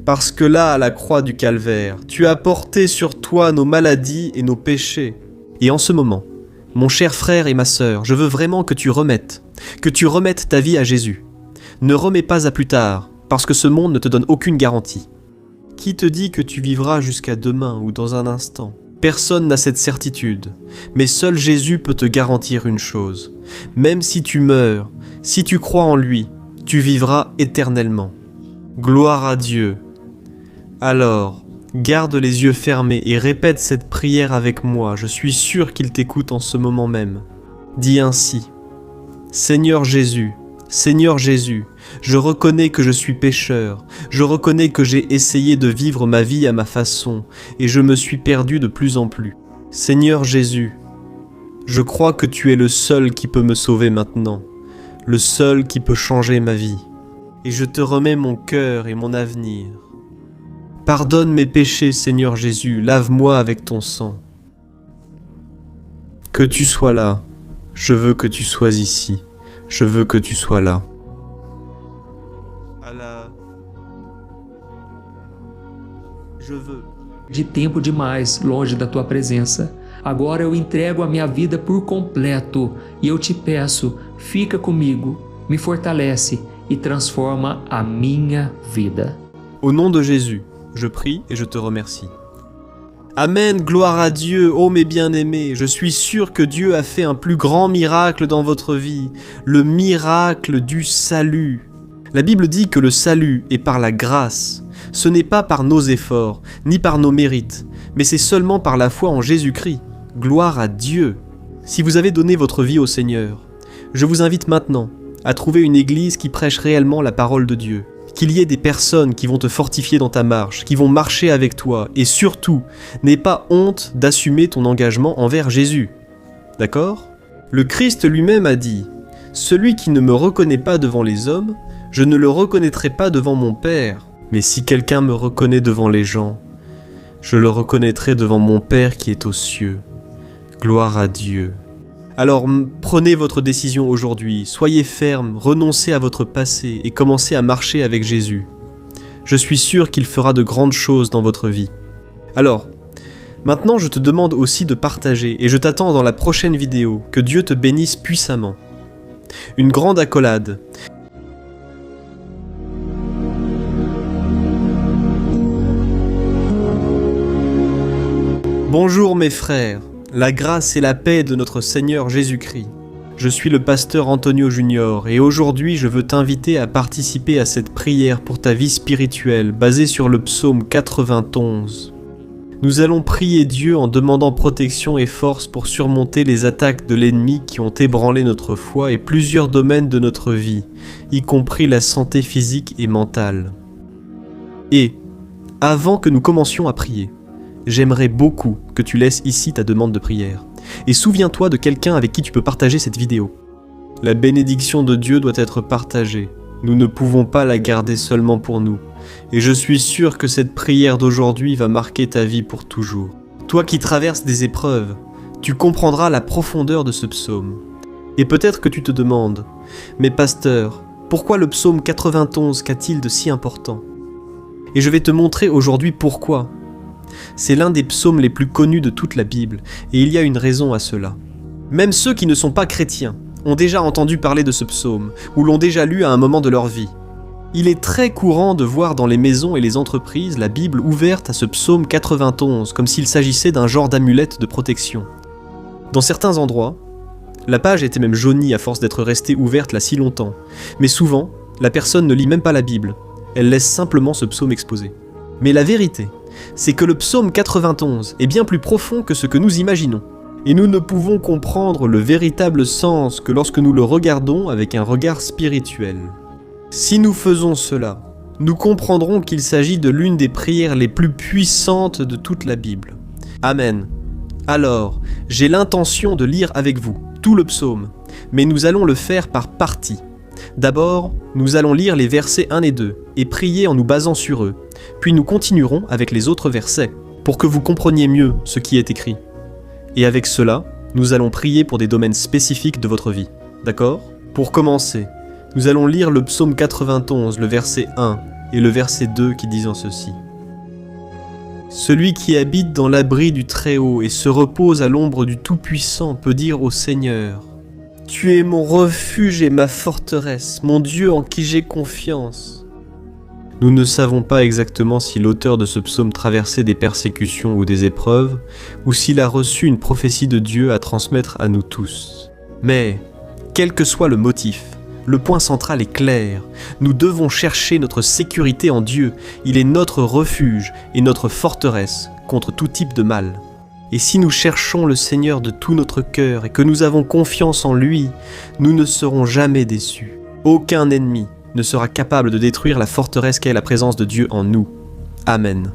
parce que là, à la croix du Calvaire, tu as porté sur toi nos maladies et nos péchés. Et en ce moment, mon cher frère et ma sœur, je veux vraiment que tu remettes ta vie à Jésus. Ne remets pas à plus tard, parce que ce monde ne te donne aucune garantie. Qui te dit que tu vivras jusqu'à demain ou dans un instant ? Personne n'a cette certitude, mais seul Jésus peut te garantir une chose. Même si tu meurs, si tu crois en lui, tu vivras éternellement. Gloire à Dieu. Alors, garde les yeux fermés et répète cette prière avec moi. Je suis sûr qu'il t'écoute en ce moment même. Dis ainsi: Seigneur Jésus, je reconnais que je suis pécheur, je reconnais que j'ai essayé de vivre ma vie à ma façon et je me suis perdu de plus en plus. Seigneur Jésus, je crois que tu es le seul qui peut me sauver maintenant, le seul qui peut changer ma vie. Et je te remets mon cœur et mon avenir. Pardonne mes péchés, Seigneur Jésus, lave-moi avec ton sang. Que tu sois là, je veux que tu sois ici. Je veux que tu sois là. Je veux. De tempo demais longe da tua presença. Agora eu entrego a minha vida por completo e eu te peço, fica comigo, me fortalece e transforma a minha vida. Au nom de Jésus, je prie et je te remercie. Amen, gloire à Dieu, ô mes bien-aimés, je suis sûr que Dieu a fait un plus grand miracle dans votre vie, le miracle du salut. La Bible dit que le salut est par la grâce. Ce n'est pas par nos efforts, ni par nos mérites, mais c'est seulement par la foi en Jésus-Christ. Gloire à Dieu. Si vous avez donné votre vie au Seigneur, je vous invite maintenant à trouver une église qui prêche réellement la parole de Dieu, qu'il y ait des personnes qui vont te fortifier dans ta marche, qui vont marcher avec toi, et surtout, n'aie pas honte d'assumer ton engagement envers Jésus. D'accord ? Le Christ lui-même a dit « Celui qui ne me reconnaît pas devant les hommes, je ne le reconnaîtrai pas devant mon Père. Mais si quelqu'un me reconnaît devant les gens, je le reconnaîtrai devant mon Père qui est aux cieux. Gloire à Dieu. » Alors prenez votre décision aujourd'hui, soyez ferme, renoncez à votre passé et commencez à marcher avec Jésus. Je suis sûr qu'il fera de grandes choses dans votre vie. Alors, maintenant je te demande aussi de partager et je t'attends dans la prochaine vidéo. Que Dieu te bénisse puissamment. Une grande accolade. Bonjour mes frères. La grâce et la paix de notre Seigneur Jésus-Christ. Je suis le pasteur Antonio Junior et aujourd'hui je veux t'inviter à participer à cette prière pour ta vie spirituelle basée sur le psaume 91. Nous allons prier Dieu en demandant protection et force pour surmonter les attaques de l'ennemi qui ont ébranlé notre foi et plusieurs domaines de notre vie, y compris la santé physique et mentale. Et, avant que nous commencions à prier, j'aimerais beaucoup que tu laisses ici ta demande de prière. Et souviens-toi de quelqu'un avec qui tu peux partager cette vidéo. La bénédiction de Dieu doit être partagée. Nous ne pouvons pas la garder seulement pour nous. Et je suis sûr que cette prière d'aujourd'hui va marquer ta vie pour toujours. Toi qui traverses des épreuves, tu comprendras la profondeur de ce psaume. Et peut-être que tu te demandes, « Mais pasteur, pourquoi le psaume 91 qu'a-t-il de si important ?» Et je vais te montrer aujourd'hui pourquoi. C'est l'un des psaumes les plus connus de toute la Bible, et il y a une raison à cela. Même ceux qui ne sont pas chrétiens ont déjà entendu parler de ce psaume, ou l'ont déjà lu à un moment de leur vie. Il est très courant de voir dans les maisons et les entreprises la Bible ouverte à ce psaume 91, comme s'il s'agissait d'un genre d'amulette de protection. Dans certains endroits, la page était même jaunie à force d'être restée ouverte là si longtemps, mais souvent, la personne ne lit même pas la Bible, elle laisse simplement ce psaume exposé. Mais la vérité, c'est que le psaume 91 est bien plus profond que ce que nous imaginons. Et nous ne pouvons comprendre le véritable sens que lorsque nous le regardons avec un regard spirituel. Si nous faisons cela, nous comprendrons qu'il s'agit de l'une des prières les plus puissantes de toute la Bible. Amen. Alors, j'ai l'intention de lire avec vous tout le psaume, mais nous allons le faire par parties. D'abord, nous allons lire les versets 1 et 2 et prier en nous basant sur eux. Puis nous continuerons avec les autres versets, pour que vous compreniez mieux ce qui est écrit. Et avec cela, nous allons prier pour des domaines spécifiques de votre vie. D'accord ? Pour commencer, nous allons lire le psaume 91, le verset 1 et le verset 2 qui disent ceci. « Celui qui habite dans l'abri du Très-Haut et se repose à l'ombre du Tout-Puissant peut dire au Seigneur : Tu es mon refuge et ma forteresse, mon Dieu en qui j'ai confiance. » Nous ne savons pas exactement si l'auteur de ce psaume traversait des persécutions ou des épreuves, ou s'il a reçu une prophétie de Dieu à transmettre à nous tous. Mais, quel que soit le motif, le point central est clair. Nous devons chercher notre sécurité en Dieu. Il est notre refuge et notre forteresse contre tout type de mal. Et si nous cherchons le Seigneur de tout notre cœur et que nous avons confiance en lui, nous ne serons jamais déçus. Aucun ennemi ne sera capable de détruire la forteresse qu'est la présence de Dieu en nous. Amen.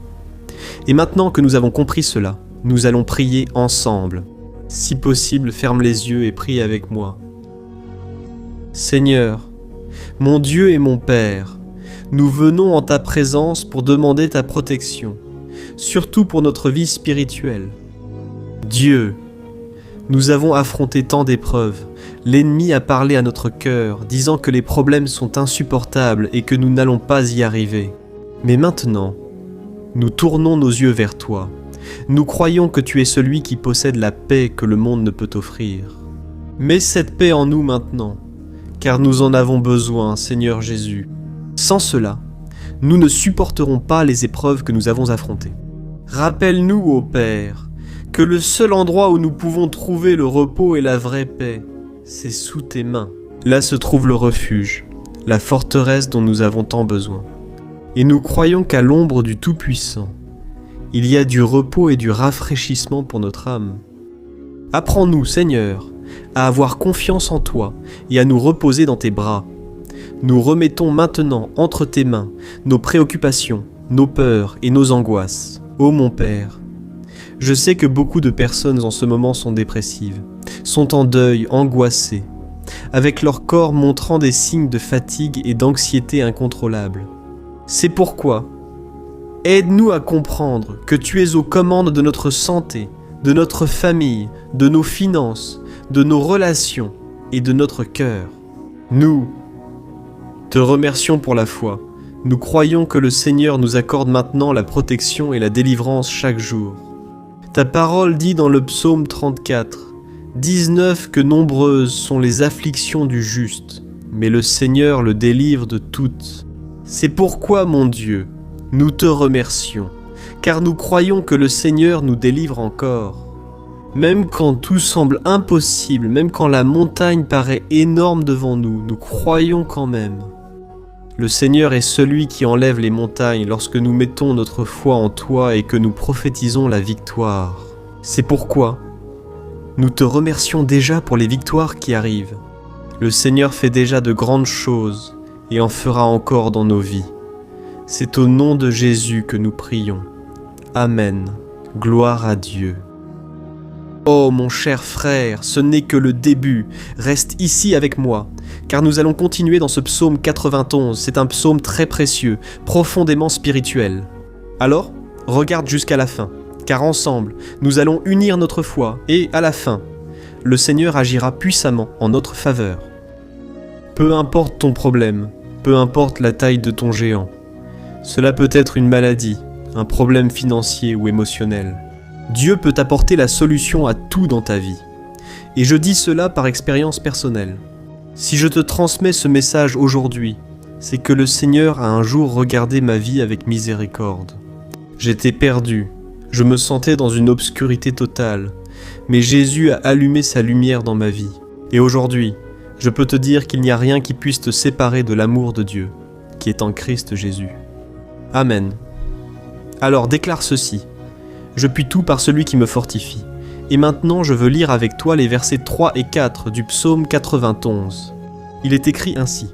Et maintenant que nous avons compris cela, nous allons prier ensemble. Si possible, ferme les yeux et prie avec moi. Seigneur, mon Dieu et mon Père, nous venons en ta présence pour demander ta protection, surtout pour notre vie spirituelle. Dieu, nous avons affronté tant d'épreuves. L'ennemi a parlé à notre cœur, disant que les problèmes sont insupportables et que nous n'allons pas y arriver. Mais maintenant, nous tournons nos yeux vers toi. Nous croyons que tu es celui qui possède la paix que le monde ne peut offrir. Mets cette paix en nous maintenant, car nous en avons besoin, Seigneur Jésus. Sans cela, nous ne supporterons pas les épreuves que nous avons affrontées. Rappelle-nous, ô Père, que le seul endroit où nous pouvons trouver le repos et la vraie paix, c'est sous tes mains. Là se trouve le refuge, la forteresse dont nous avons tant besoin. Et nous croyons qu'à l'ombre du Tout-Puissant, il y a du repos et du rafraîchissement pour notre âme. Apprends-nous, Seigneur, à avoir confiance en toi et à nous reposer dans tes bras. Nous remettons maintenant entre tes mains nos préoccupations, nos peurs et nos angoisses. Ô mon Père, je sais que beaucoup de personnes en ce moment sont dépressives, sont en deuil, angoissées, avec leur corps montrant des signes de fatigue et d'anxiété incontrôlables. C'est pourquoi, aide-nous à comprendre que tu es aux commandes de notre santé, de notre famille, de nos finances, de nos relations et de notre cœur. Nous te remercions pour la foi. Nous croyons que le Seigneur nous accorde maintenant la protection et la délivrance chaque jour. Ta parole dit dans le psaume 34, 19 que nombreuses sont les afflictions du juste, mais le Seigneur le délivre de toutes. C'est pourquoi, mon Dieu, nous te remercions, car nous croyons que le Seigneur nous délivre encore. Même quand tout semble impossible, même quand la montagne paraît énorme devant nous, nous croyons quand même. Le Seigneur est celui qui enlève les montagnes lorsque nous mettons notre foi en toi et que nous prophétisons la victoire. C'est pourquoi nous te remercions déjà pour les victoires qui arrivent. Le Seigneur fait déjà de grandes choses et en fera encore dans nos vies. C'est au nom de Jésus que nous prions. Amen. Gloire à Dieu. Oh mon cher frère, ce n'est que le début. Reste ici avec moi, car nous allons continuer dans ce psaume 91. C'est un psaume très précieux, profondément spirituel. Alors, regarde jusqu'à la fin, car ensemble, nous allons unir notre foi et, à la fin, le Seigneur agira puissamment en notre faveur. Peu importe ton problème, peu importe la taille de ton géant, cela peut être une maladie, un problème financier ou émotionnel. Dieu peut apporter la solution à tout dans ta vie. Et je dis cela par expérience personnelle. Si je te transmets ce message aujourd'hui, c'est que le Seigneur a un jour regardé ma vie avec miséricorde. J'étais perdu, je me sentais dans une obscurité totale, mais Jésus a allumé sa lumière dans ma vie. Et aujourd'hui, je peux te dire qu'il n'y a rien qui puisse te séparer de l'amour de Dieu, qui est en Christ Jésus. Amen. Alors déclare ceci. Je puis tout par celui qui me fortifie. Et maintenant je veux lire avec toi les versets 3 et 4 du psaume 91. Il est écrit ainsi.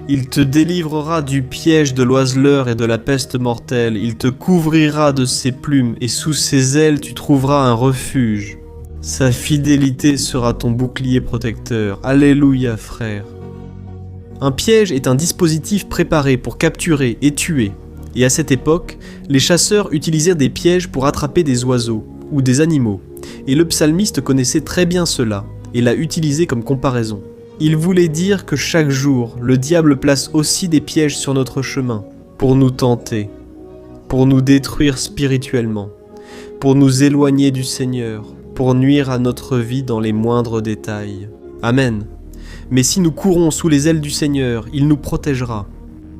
Il te délivrera du piège de l'oiseleur et de la peste mortelle. Il te couvrira de ses plumes et sous ses ailes tu trouveras un refuge. Sa fidélité sera ton bouclier protecteur. Alléluia, frère. Un piège est un dispositif préparé pour capturer et tuer. Et à cette époque, les chasseurs utilisaient des pièges pour attraper des oiseaux ou des animaux. Et le psalmiste connaissait très bien cela et l'a utilisé comme comparaison. Il voulait dire que chaque jour, le diable place aussi des pièges sur notre chemin pour nous tenter, pour nous détruire spirituellement, pour nous éloigner du Seigneur, pour nuire à notre vie dans les moindres détails. Amen. Mais si nous courons sous les ailes du Seigneur, il nous protégera.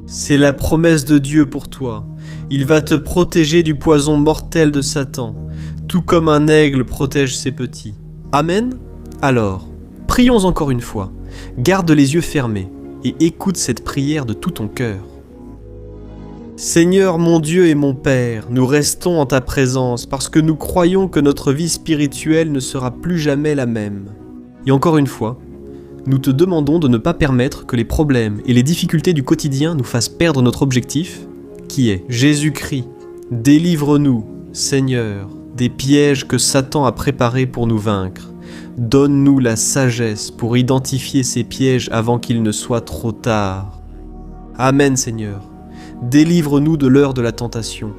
C'est la promesse de Dieu pour toi. Il va te protéger du poison mortel de Satan, tout comme un aigle protège ses petits. Amen. Alors, prions encore une fois. Garde les yeux fermés et écoute cette prière de tout ton cœur. Seigneur mon Dieu et mon Père, nous restons en ta présence parce que nous croyons que notre vie spirituelle ne sera plus jamais la même. Et encore une fois, nous te demandons de ne pas permettre que les problèmes et les difficultés du quotidien nous fassent perdre notre objectif, qui est Jésus-Christ. Délivre-nous, Seigneur, des pièges que Satan a préparés pour nous vaincre. Donne-nous la sagesse pour identifier ces pièges avant qu'il ne soit trop tard. Amen, Seigneur. Délivre-nous de l'heure de la tentation.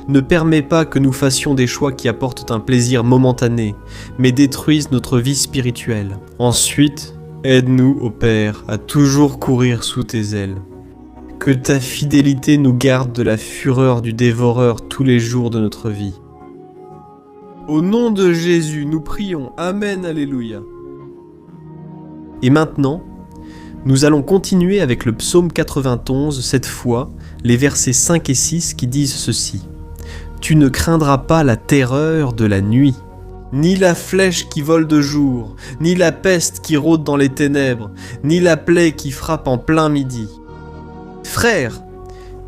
Ne permets pas que nous fassions des choix qui apportent un plaisir momentané, mais détruisent notre vie spirituelle. Ensuite, aide-nous, ô Père, à toujours courir sous tes ailes. Que ta fidélité nous garde de la fureur du dévoreur tous les jours de notre vie. Au nom de Jésus, nous prions. Amen, alléluia. Et maintenant, nous allons continuer avec le psaume 91, cette fois, les versets 5 et 6 qui disent ceci. « Tu ne craindras pas la terreur de la nuit, ni la flèche qui vole de jour, ni la peste qui rôde dans les ténèbres, ni la plaie qui frappe en plein midi. » Frères,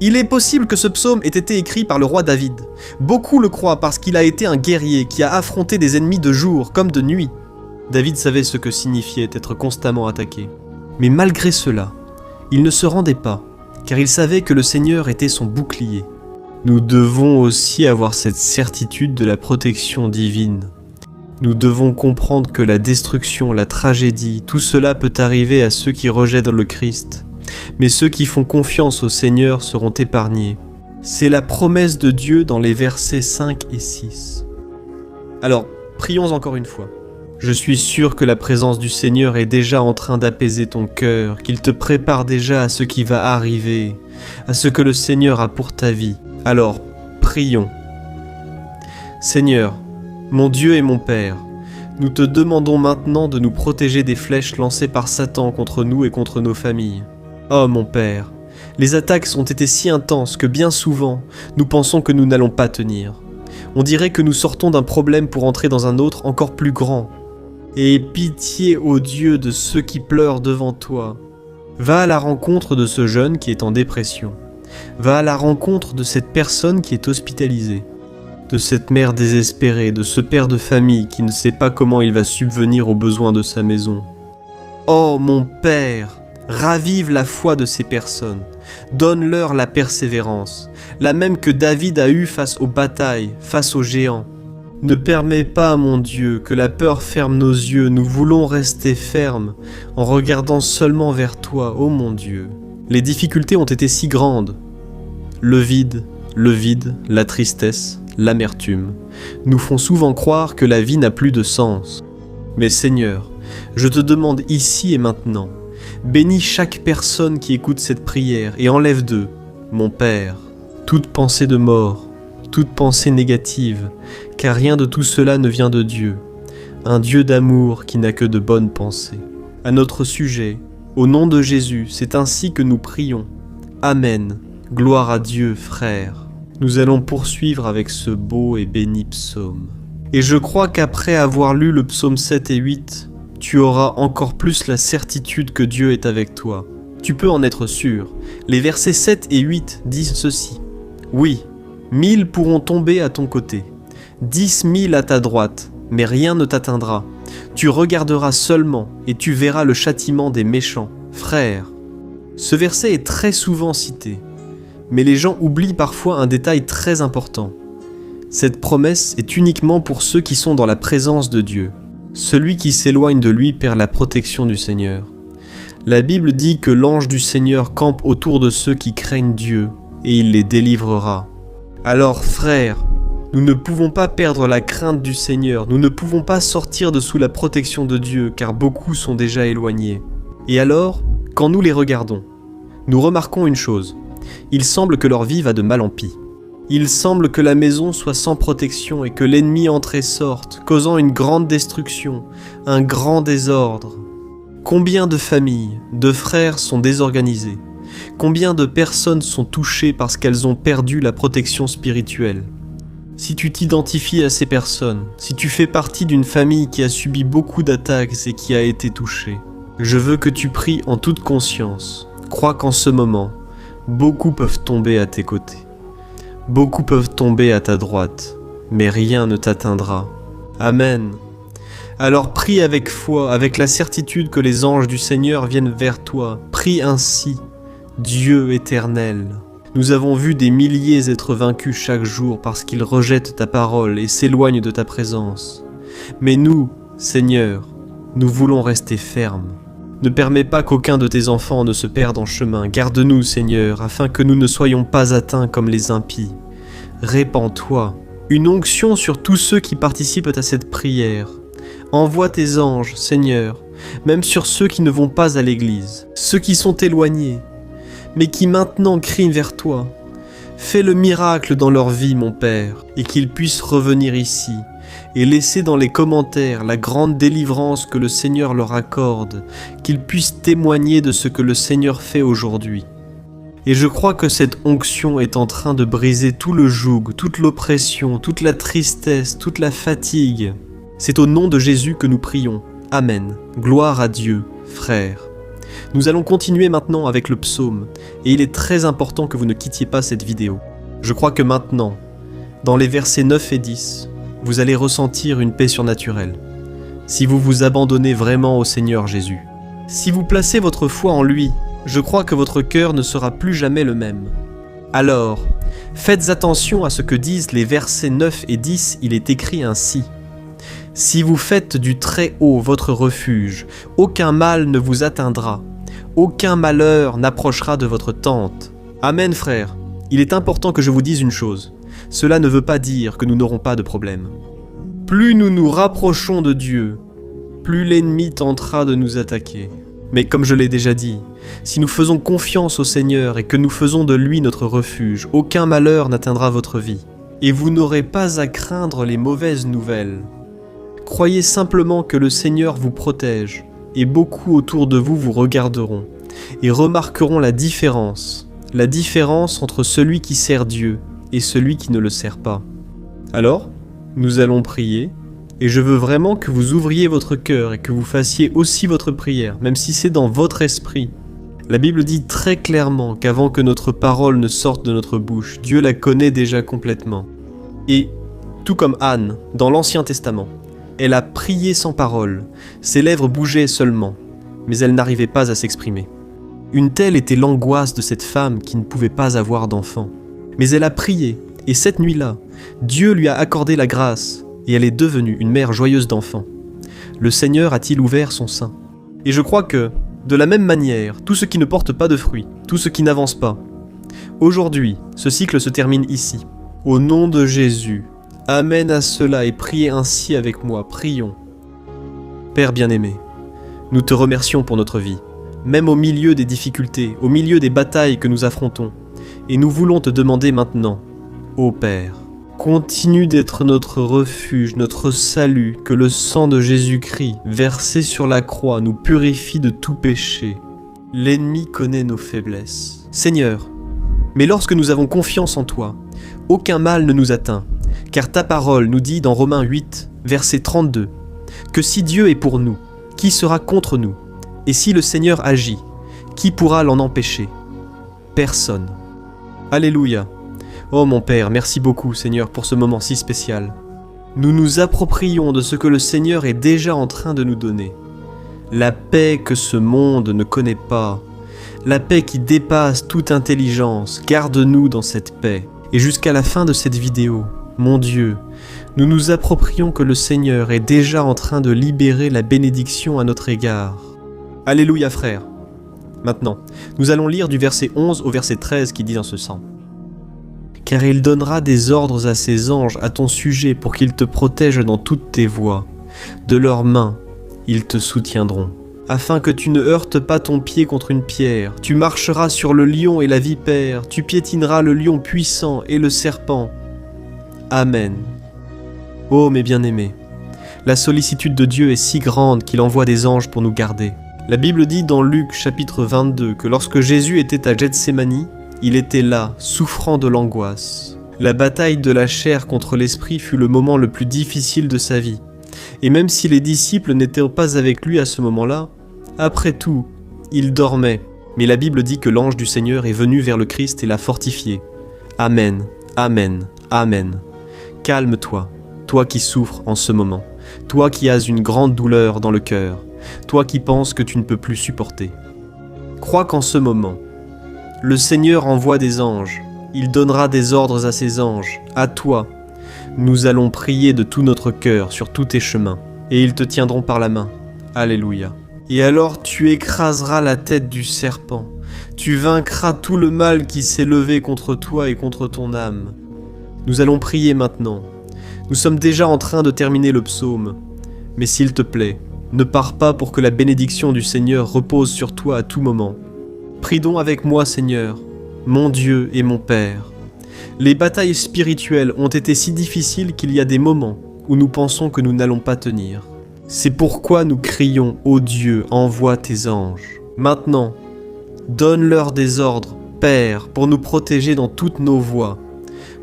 il est possible que ce psaume ait été écrit par le roi David. Beaucoup le croient parce qu'il a été un guerrier qui a affronté des ennemis de jour comme de nuit. David savait ce que signifiait être constamment attaqué. Mais malgré cela, il ne se rendait pas, car il savait que le Seigneur était son bouclier. Nous devons aussi avoir cette certitude de la protection divine. Nous devons comprendre que la destruction, la tragédie, tout cela peut arriver à ceux qui rejettent le Christ. Mais ceux qui font confiance au Seigneur seront épargnés. C'est la promesse de Dieu dans les versets 5 et 6. Alors, prions encore une fois. Je suis sûr que la présence du Seigneur est déjà en train d'apaiser ton cœur, qu'il te prépare déjà à ce qui va arriver, à ce que le Seigneur a pour ta vie. Alors, prions. Seigneur, mon Dieu et mon Père, nous te demandons maintenant de nous protéger des flèches lancées par Satan contre nous et contre nos familles. Oh mon Père, les attaques ont été si intenses que bien souvent, nous pensons que nous n'allons pas tenir. On dirait que nous sortons d'un problème pour entrer dans un autre encore plus grand. Aie pitié, ô Dieu, de ceux qui pleurent devant toi. Va à la rencontre de ce jeune qui est en dépression. Va à la rencontre de cette personne qui est hospitalisée. De cette mère désespérée, de ce père de famille qui ne sait pas comment il va subvenir aux besoins de sa maison. Oh mon Père, ravive la foi de ces personnes. Donne-leur la persévérance, la même que David a eue face aux batailles, face aux géants. Ne permets pas, mon Dieu, que la peur ferme nos yeux. Nous voulons rester fermes en regardant seulement vers toi, ô mon Dieu. Les difficultés ont été si grandes. Le vide, la tristesse, l'amertume nous font souvent croire que la vie n'a plus de sens. Mais Seigneur, je te demande ici et maintenant, bénis chaque personne qui écoute cette prière et enlève d'eux, mon Père, toute pensée de mort, toute pensée négative, car rien de tout cela ne vient de Dieu, un Dieu d'amour qui n'a que de bonnes pensées. À notre sujet, au nom de Jésus, c'est ainsi que nous prions. Amen. Gloire à Dieu, frères. Nous allons poursuivre avec ce beau et béni psaume. Et je crois qu'après avoir lu le psaume 7 et 8, tu auras encore plus la certitude que Dieu est avec toi. Tu peux en être sûr. Les versets 7 et 8 disent ceci. Oui, 1000 pourront tomber à ton côté, 10 000 à ta droite, mais rien ne t'atteindra. Tu regarderas seulement et tu verras le châtiment des méchants. Frères, ce verset est très souvent cité, mais les gens oublient parfois un détail très important. Cette promesse est uniquement pour ceux qui sont dans la présence de Dieu. Celui qui s'éloigne de lui perd la protection du Seigneur. La Bible dit que l'ange du Seigneur campe autour de ceux qui craignent Dieu, et il les délivrera. Alors frères, nous ne pouvons pas perdre la crainte du Seigneur, nous ne pouvons pas sortir de sous la protection de Dieu, car beaucoup sont déjà éloignés. Et alors, quand nous les regardons, nous remarquons une chose, il semble que leur vie va de mal en pis. Il semble que la maison soit sans protection et que l'ennemi entre et sorte, causant une grande destruction, un grand désordre. Combien de familles, de frères sont désorganisés? Combien de personnes sont touchées parce qu'elles ont perdu la protection spirituelle? Si tu t'identifies à ces personnes, si tu fais partie d'une famille qui a subi beaucoup d'attaques et qui a été touchée, je veux que tu pries en toute conscience. Crois qu'en ce moment, beaucoup peuvent tomber à tes côtés. Beaucoup peuvent tomber à ta droite, mais rien ne t'atteindra. Amen. Alors prie avec foi, avec la certitude que les anges du Seigneur viennent vers toi. Prie ainsi, Dieu éternel. Nous avons vu des milliers être vaincus chaque jour parce qu'ils rejettent ta parole et s'éloignent de ta présence. Mais nous, Seigneur, nous voulons rester fermes. Ne permets pas qu'aucun de tes enfants ne se perde en chemin. Garde-nous, Seigneur, afin que nous ne soyons pas atteints comme les impies. Répands-toi. Une onction sur tous ceux qui participent à cette prière. Envoie tes anges, Seigneur, même sur ceux qui ne vont pas à l'église, ceux qui sont éloignés, mais qui maintenant crient vers toi. Fais le miracle dans leur vie, mon Père, et qu'ils puissent revenir ici, et laisser dans les commentaires la grande délivrance que le Seigneur leur accorde, qu'ils puissent témoigner de ce que le Seigneur fait aujourd'hui. Et je crois que cette onction est en train de briser tout le joug, toute l'oppression, toute la tristesse, toute la fatigue. C'est au nom de Jésus que nous prions. Amen. Gloire à Dieu, frères. Nous allons continuer maintenant avec le psaume, et il est très important que vous ne quittiez pas cette vidéo. Je crois que maintenant, dans les versets 9 et 10, vous allez ressentir une paix surnaturelle, si vous vous abandonnez vraiment au Seigneur Jésus. Si vous placez votre foi en lui, je crois que votre cœur ne sera plus jamais le même. Alors, faites attention à ce que disent les versets 9 et 10, il est écrit ainsi. « Si vous faites du Très-Haut votre refuge, aucun mal ne vous atteindra, aucun malheur n'approchera de votre tente. » Amen, frères. Il est important que je vous dise une chose. Cela ne veut pas dire que nous n'aurons pas de problème. Plus nous nous rapprochons de Dieu, plus l'ennemi tentera de nous attaquer. Mais comme je l'ai déjà dit, si nous faisons confiance au Seigneur et que nous faisons de lui notre refuge, aucun malheur n'atteindra votre vie. Et vous n'aurez pas à craindre les mauvaises nouvelles. Croyez simplement que le Seigneur vous protège, et beaucoup autour de vous vous regarderont, et remarqueront la différence entre celui qui sert Dieu et celui qui ne le sert pas. Alors, nous allons prier, et je veux vraiment que vous ouvriez votre cœur et que vous fassiez aussi votre prière, même si c'est dans votre esprit. La Bible dit très clairement qu'avant que notre parole ne sorte de notre bouche, Dieu la connaît déjà complètement. Et, tout comme Anne, dans l'Ancien Testament, elle a prié sans parole, ses lèvres bougeaient seulement, mais elle n'arrivait pas à s'exprimer. Une telle était l'angoisse de cette femme qui ne pouvait pas avoir d'enfant. Mais elle a prié, et cette nuit-là, Dieu lui a accordé la grâce, et elle est devenue une mère joyeuse d'enfants. Le Seigneur a-t-il ouvert son sein? Et je crois que, de la même manière, tout ce qui ne porte pas de fruits, tout ce qui n'avance pas. Aujourd'hui, ce cycle se termine ici. Au nom de Jésus, amen à cela et priez ainsi avec moi, prions. Père bien-aimé, nous te remercions pour notre vie, même au milieu des difficultés, au milieu des batailles que nous affrontons. Et nous voulons te demander maintenant, ô Père, continue d'être notre refuge, notre salut, que le sang de Jésus-Christ, versé sur la croix, nous purifie de tout péché. L'ennemi connaît nos faiblesses. Seigneur, mais lorsque nous avons confiance en toi, aucun mal ne nous atteint, car ta parole nous dit dans Romains 8, verset 32, que si Dieu est pour nous, qui sera contre nous? Et si le Seigneur agit, qui pourra l'en empêcher? Personne. Alléluia. Oh mon Père, merci beaucoup Seigneur pour ce moment si spécial. Nous nous approprions de ce que le Seigneur est déjà en train de nous donner. La paix que ce monde ne connaît pas. La paix qui dépasse toute intelligence. Garde-nous dans cette paix. Et jusqu'à la fin de cette vidéo, mon Dieu, nous nous approprions que le Seigneur est déjà en train de libérer la bénédiction à notre égard. Alléluia frère. Maintenant, nous allons lire du verset 11 au verset 13 qui dit en ce sens. Car il donnera des ordres à ses anges à ton sujet pour qu'ils te protègent dans toutes tes voies. De leurs mains, ils te soutiendront. Afin que tu ne heurtes pas ton pied contre une pierre, tu marcheras sur le lion et la vipère, tu piétineras le lion puissant et le serpent. Amen. Oh mes bien-aimés, la sollicitude de Dieu est si grande qu'il envoie des anges pour nous garder. La Bible dit dans Luc chapitre 22 que lorsque Jésus était à Gethsémani, il était là, souffrant de l'angoisse. La bataille de la chair contre l'esprit fut le moment le plus difficile de sa vie. Et même si les disciples n'étaient pas avec lui à ce moment-là, après tout, il dormait. Mais la Bible dit que l'ange du Seigneur est venu vers le Christ et l'a fortifié. Amen, amen, amen. Calme-toi, toi qui souffres en ce moment, toi qui as une grande douleur dans le cœur, toi qui penses que tu ne peux plus supporter. Crois qu'en ce moment, le Seigneur envoie des anges, il donnera des ordres à ses anges, à toi. Nous allons prier de tout notre cœur sur tous tes chemins, et ils te tiendront par la main. Alléluia. Et alors tu écraseras la tête du serpent, tu vaincras tout le mal qui s'est levé contre toi et contre ton âme. Nous allons prier maintenant. Nous sommes déjà en train de terminer le psaume, mais s'il te plaît, ne pars pas pour que la bénédiction du Seigneur repose sur toi à tout moment. Prie donc avec moi, Seigneur, mon Dieu et mon Père. Les batailles spirituelles ont été si difficiles qu'il y a des moments où nous pensons que nous n'allons pas tenir. C'est pourquoi nous crions « Ô Dieu, envoie tes anges ». Maintenant, donne-leur des ordres, Père, pour nous protéger dans toutes nos voies,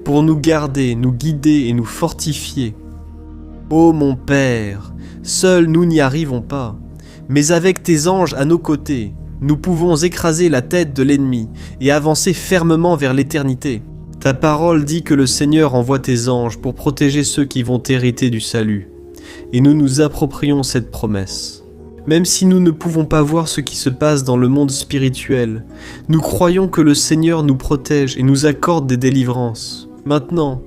pour nous garder, nous guider et nous fortifier. Ô mon Père, seuls nous n'y arrivons pas, mais avec tes anges à nos côtés, nous pouvons écraser la tête de l'ennemi et avancer fermement vers l'éternité. Ta parole dit que le Seigneur envoie tes anges pour protéger ceux qui vont hériter du salut. Et nous nous approprions cette promesse. Même si nous ne pouvons pas voir ce qui se passe dans le monde spirituel, nous croyons que le Seigneur nous protège et nous accorde des délivrances. Maintenant,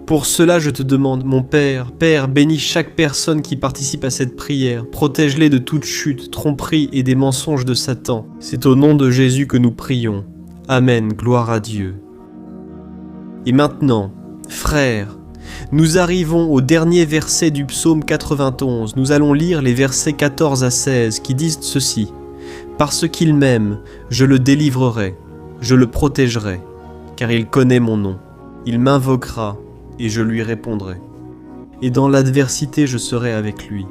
pour cela je te demande, mon Père, bénis chaque personne qui participe à cette prière, protège-les de toute chute, tromperie et des mensonges de Satan. C'est au nom de Jésus que nous prions. Amen, gloire à Dieu. Et maintenant, frères, nous arrivons au dernier verset du psaume 91. Nous allons lire les versets 14 à 16 qui disent ceci. « Parce qu'il m'aime, je le délivrerai, je le protégerai, car il connaît mon nom. Il m'invoquera et je lui répondrai. Et dans l'adversité, je serai avec lui.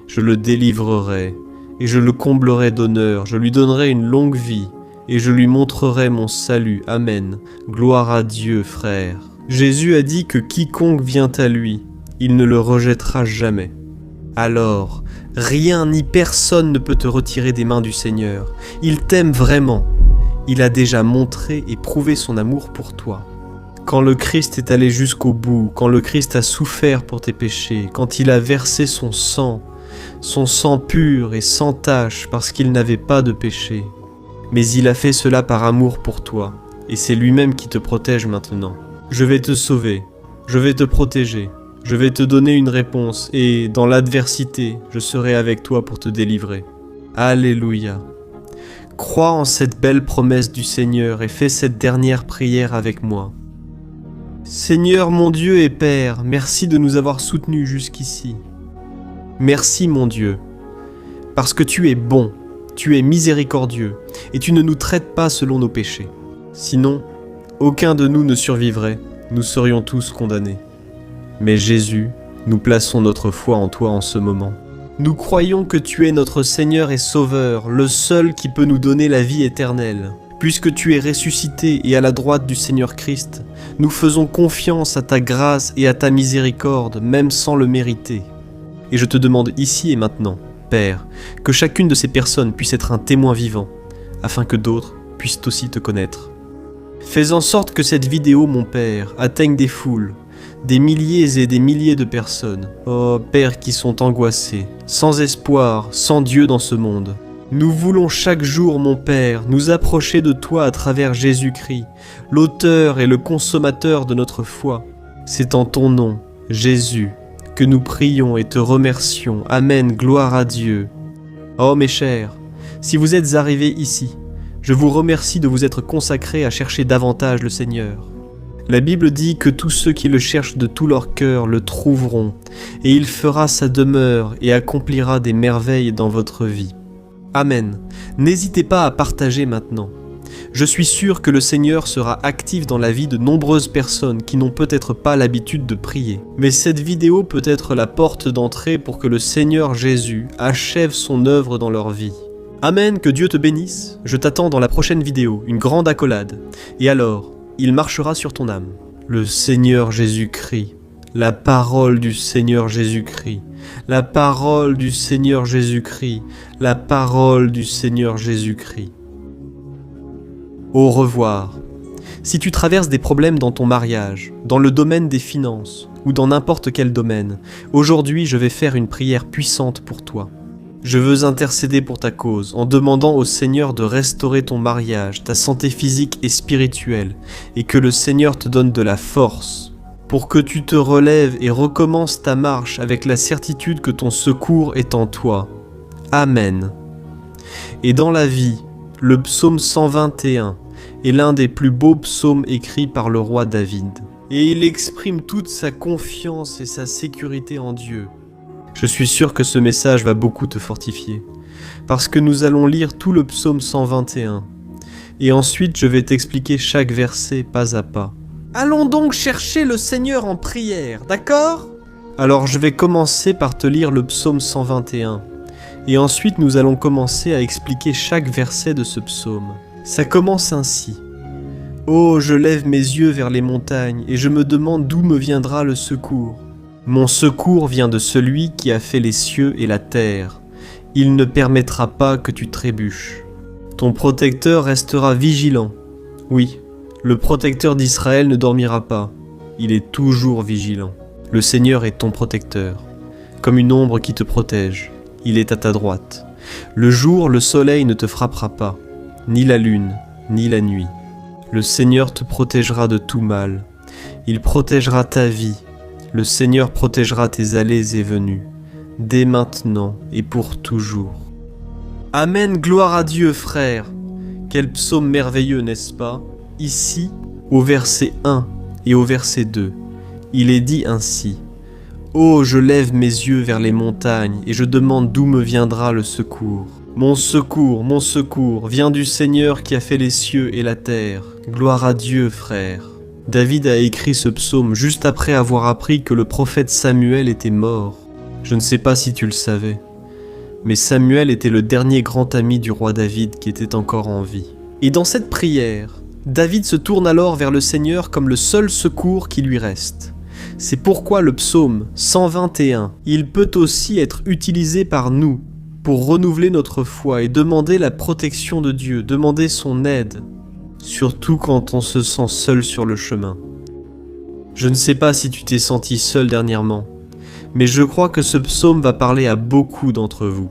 Je le délivrerai et je le comblerai d'honneur. Je lui donnerai une longue vie et je lui montrerai mon salut. Amen. Gloire à Dieu, frères. » Jésus a dit que quiconque vient à lui, il ne le rejettera jamais. Alors, rien ni personne ne peut te retirer des mains du Seigneur. Il t'aime vraiment. Il a déjà montré et prouvé son amour pour toi. Quand le Christ est allé jusqu'au bout, quand le Christ a souffert pour tes péchés, quand il a versé son sang pur et sans tache parce qu'il n'avait pas de péché, mais il a fait cela par amour pour toi, et c'est lui-même qui te protège maintenant. Je vais te sauver, je vais te protéger, je vais te donner une réponse et dans l'adversité, je serai avec toi pour te délivrer. Alléluia. Crois en cette belle promesse du Seigneur et fais cette dernière prière avec moi. Seigneur mon Dieu et Père, merci de nous avoir soutenus jusqu'ici. Merci mon Dieu, parce que tu es bon, tu es miséricordieux et tu ne nous traites pas selon nos péchés. Sinon, aucun de nous ne survivrait, nous serions tous condamnés. Mais Jésus, nous plaçons notre foi en toi en ce moment. Nous croyons que tu es notre Seigneur et Sauveur, le seul qui peut nous donner la vie éternelle. Puisque tu es ressuscité et à la droite du Seigneur Christ, nous faisons confiance à ta grâce et à ta miséricorde, même sans le mériter. Et je te demande ici et maintenant, Père, que chacune de ces personnes puisse être un témoin vivant, afin que d'autres puissent aussi te connaître. Fais en sorte que cette vidéo, mon Père, atteigne des foules, des milliers et des milliers de personnes. Oh Père qui sont angoissés, sans espoir, sans Dieu dans ce monde. Nous voulons chaque jour, mon Père, nous approcher de toi à travers Jésus-Christ, l'auteur et le consommateur de notre foi. C'est en ton nom, Jésus, que nous prions et te remercions. Amen, gloire à Dieu. Oh mes chers, si vous êtes arrivés ici, je vous remercie de vous être consacrés à chercher davantage le Seigneur. La Bible dit que tous ceux qui le cherchent de tout leur cœur le trouveront, et il fera sa demeure et accomplira des merveilles dans votre vie. Amen. N'hésitez pas à partager maintenant. Je suis sûr que le Seigneur sera actif dans la vie de nombreuses personnes qui n'ont peut-être pas l'habitude de prier. Mais cette vidéo peut être la porte d'entrée pour que le Seigneur Jésus achève son œuvre dans leur vie. Amen, que Dieu te bénisse. Je t'attends dans la prochaine vidéo, une grande accolade. Et alors, il marchera sur ton âme. Le Seigneur Jésus-Christ, la parole du Seigneur Jésus-Christ, la parole du Seigneur Jésus-Christ, la parole du Seigneur Jésus-Christ. Au revoir. Si tu traverses des problèmes dans ton mariage, dans le domaine des finances ou dans n'importe quel domaine, aujourd'hui je vais faire une prière puissante pour toi. Je veux intercéder pour ta cause en demandant au Seigneur de restaurer ton mariage, ta santé physique et spirituelle, et que le Seigneur te donne de la force pour que tu te relèves et recommences ta marche avec la certitude que ton secours est en toi. Amen. Et dans la vie, le psaume 121 est l'un des plus beaux psaumes écrits par le roi David. Et il exprime toute sa confiance et sa sécurité en Dieu. Je suis sûr que ce message va beaucoup te fortifier, parce que nous allons lire tout le psaume 121. Et ensuite, je vais t'expliquer chaque verset pas à pas. Allons donc chercher le Seigneur en prière, d'accord ? Alors je vais commencer par te lire le psaume 121. Et ensuite, nous allons commencer à expliquer chaque verset de ce psaume. Ça commence ainsi. « Oh, je lève mes yeux vers les montagnes, et je me demande d'où me viendra le secours. Mon secours vient de celui qui a fait les cieux et la terre. Il ne permettra pas que tu trébuches. Ton protecteur restera vigilant. Oui, le protecteur d'Israël ne dormira pas. Il est toujours vigilant. Le Seigneur est ton protecteur, comme une ombre qui te protège. il est à ta droite. Le jour, le soleil ne te frappera pas, ni la lune, ni la nuit. Le Seigneur te protégera de tout mal. Il protégera ta vie. Le Seigneur protégera tes allées et venues, dès maintenant et pour toujours. Amen, gloire à Dieu, frères. Quel psaume merveilleux, n'est-ce pas? Ici, au verset 1 et au verset 2, il est dit ainsi. Oh, je lève mes yeux vers les montagnes et je demande d'où me viendra le secours. Mon secours vient du Seigneur qui a fait les cieux et la terre. Gloire à Dieu, frères. David a écrit ce psaume juste après avoir appris que le prophète Samuel était mort. Je ne sais pas si tu le savais, mais Samuel était le dernier grand ami du roi David qui était encore en vie. Et dans cette prière, David se tourne alors vers le Seigneur comme le seul secours qui lui reste. C'est pourquoi le psaume 121, il peut aussi être utilisé par nous pour renouveler notre foi et demander la protection de Dieu, demander son aide, surtout quand on se sent seul sur le chemin. Je ne sais pas si tu t'es senti seul dernièrement, mais je crois que ce psaume va parler à beaucoup d'entre vous.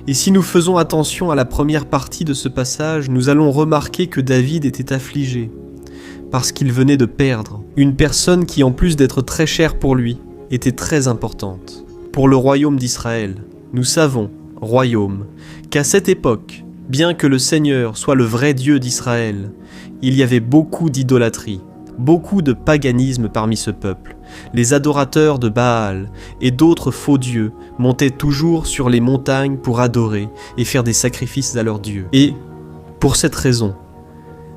Et si nous faisons attention à la première partie de ce passage, nous allons remarquer que David était affligé, parce qu'il venait de perdre une personne qui, en plus d'être très chère pour lui, était très importante. Pour le royaume d'Israël, nous savons, royaume, qu'à cette époque, bien que le Seigneur soit le vrai Dieu d'Israël, il y avait beaucoup d'idolâtrie, beaucoup de paganisme parmi ce peuple. Les adorateurs de Baal et d'autres faux dieux montaient toujours sur les montagnes pour adorer et faire des sacrifices à leurs dieux. Et, pour cette raison,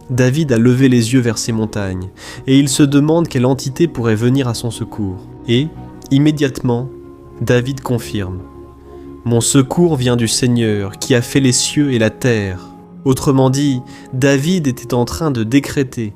David a levé les yeux vers ces montagnes, et il se demande quelle entité pourrait venir à son secours. Et, immédiatement, David confirme. Mon secours vient du Seigneur, qui a fait les cieux et la terre. Autrement dit, David était en train de décréter.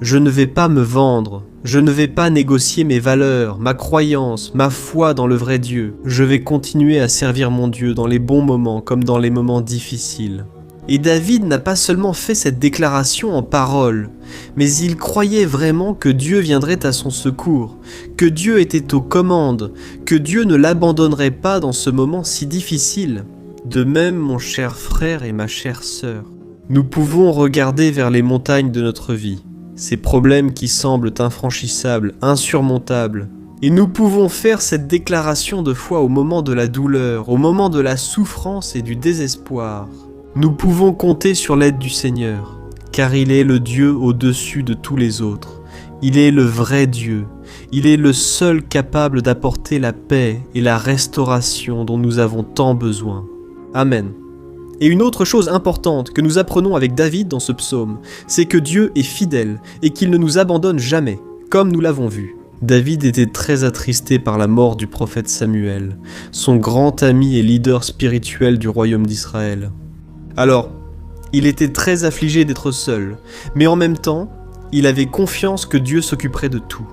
Je ne vais pas me vendre, je ne vais pas négocier mes valeurs, ma croyance, ma foi dans le vrai Dieu. Je vais continuer à servir mon Dieu dans les bons moments comme dans les moments difficiles. Et David n'a pas seulement fait cette déclaration en paroles, mais il croyait vraiment que Dieu viendrait à son secours, que Dieu était aux commandes, que Dieu ne l'abandonnerait pas dans ce moment si difficile. De même, mon cher frère et ma chère sœur, nous pouvons regarder vers les montagnes de notre vie, ces problèmes qui semblent infranchissables, insurmontables, et nous pouvons faire cette déclaration de foi au moment de la douleur, au moment de la souffrance et du désespoir. Nous pouvons compter sur l'aide du Seigneur, car il est le Dieu au-dessus de tous les autres. Il est le vrai Dieu. Il est le seul capable d'apporter la paix et la restauration dont nous avons tant besoin. Amen. Et une autre chose importante que nous apprenons avec David dans ce psaume, c'est que Dieu est fidèle et qu'il ne nous abandonne jamais, comme nous l'avons vu. David était très attristé par la mort du prophète Samuel, son grand ami et leader spirituel du royaume d'Israël. Alors, il était très affligé d'être seul, mais en même temps, il avait confiance que Dieu s'occuperait de tout.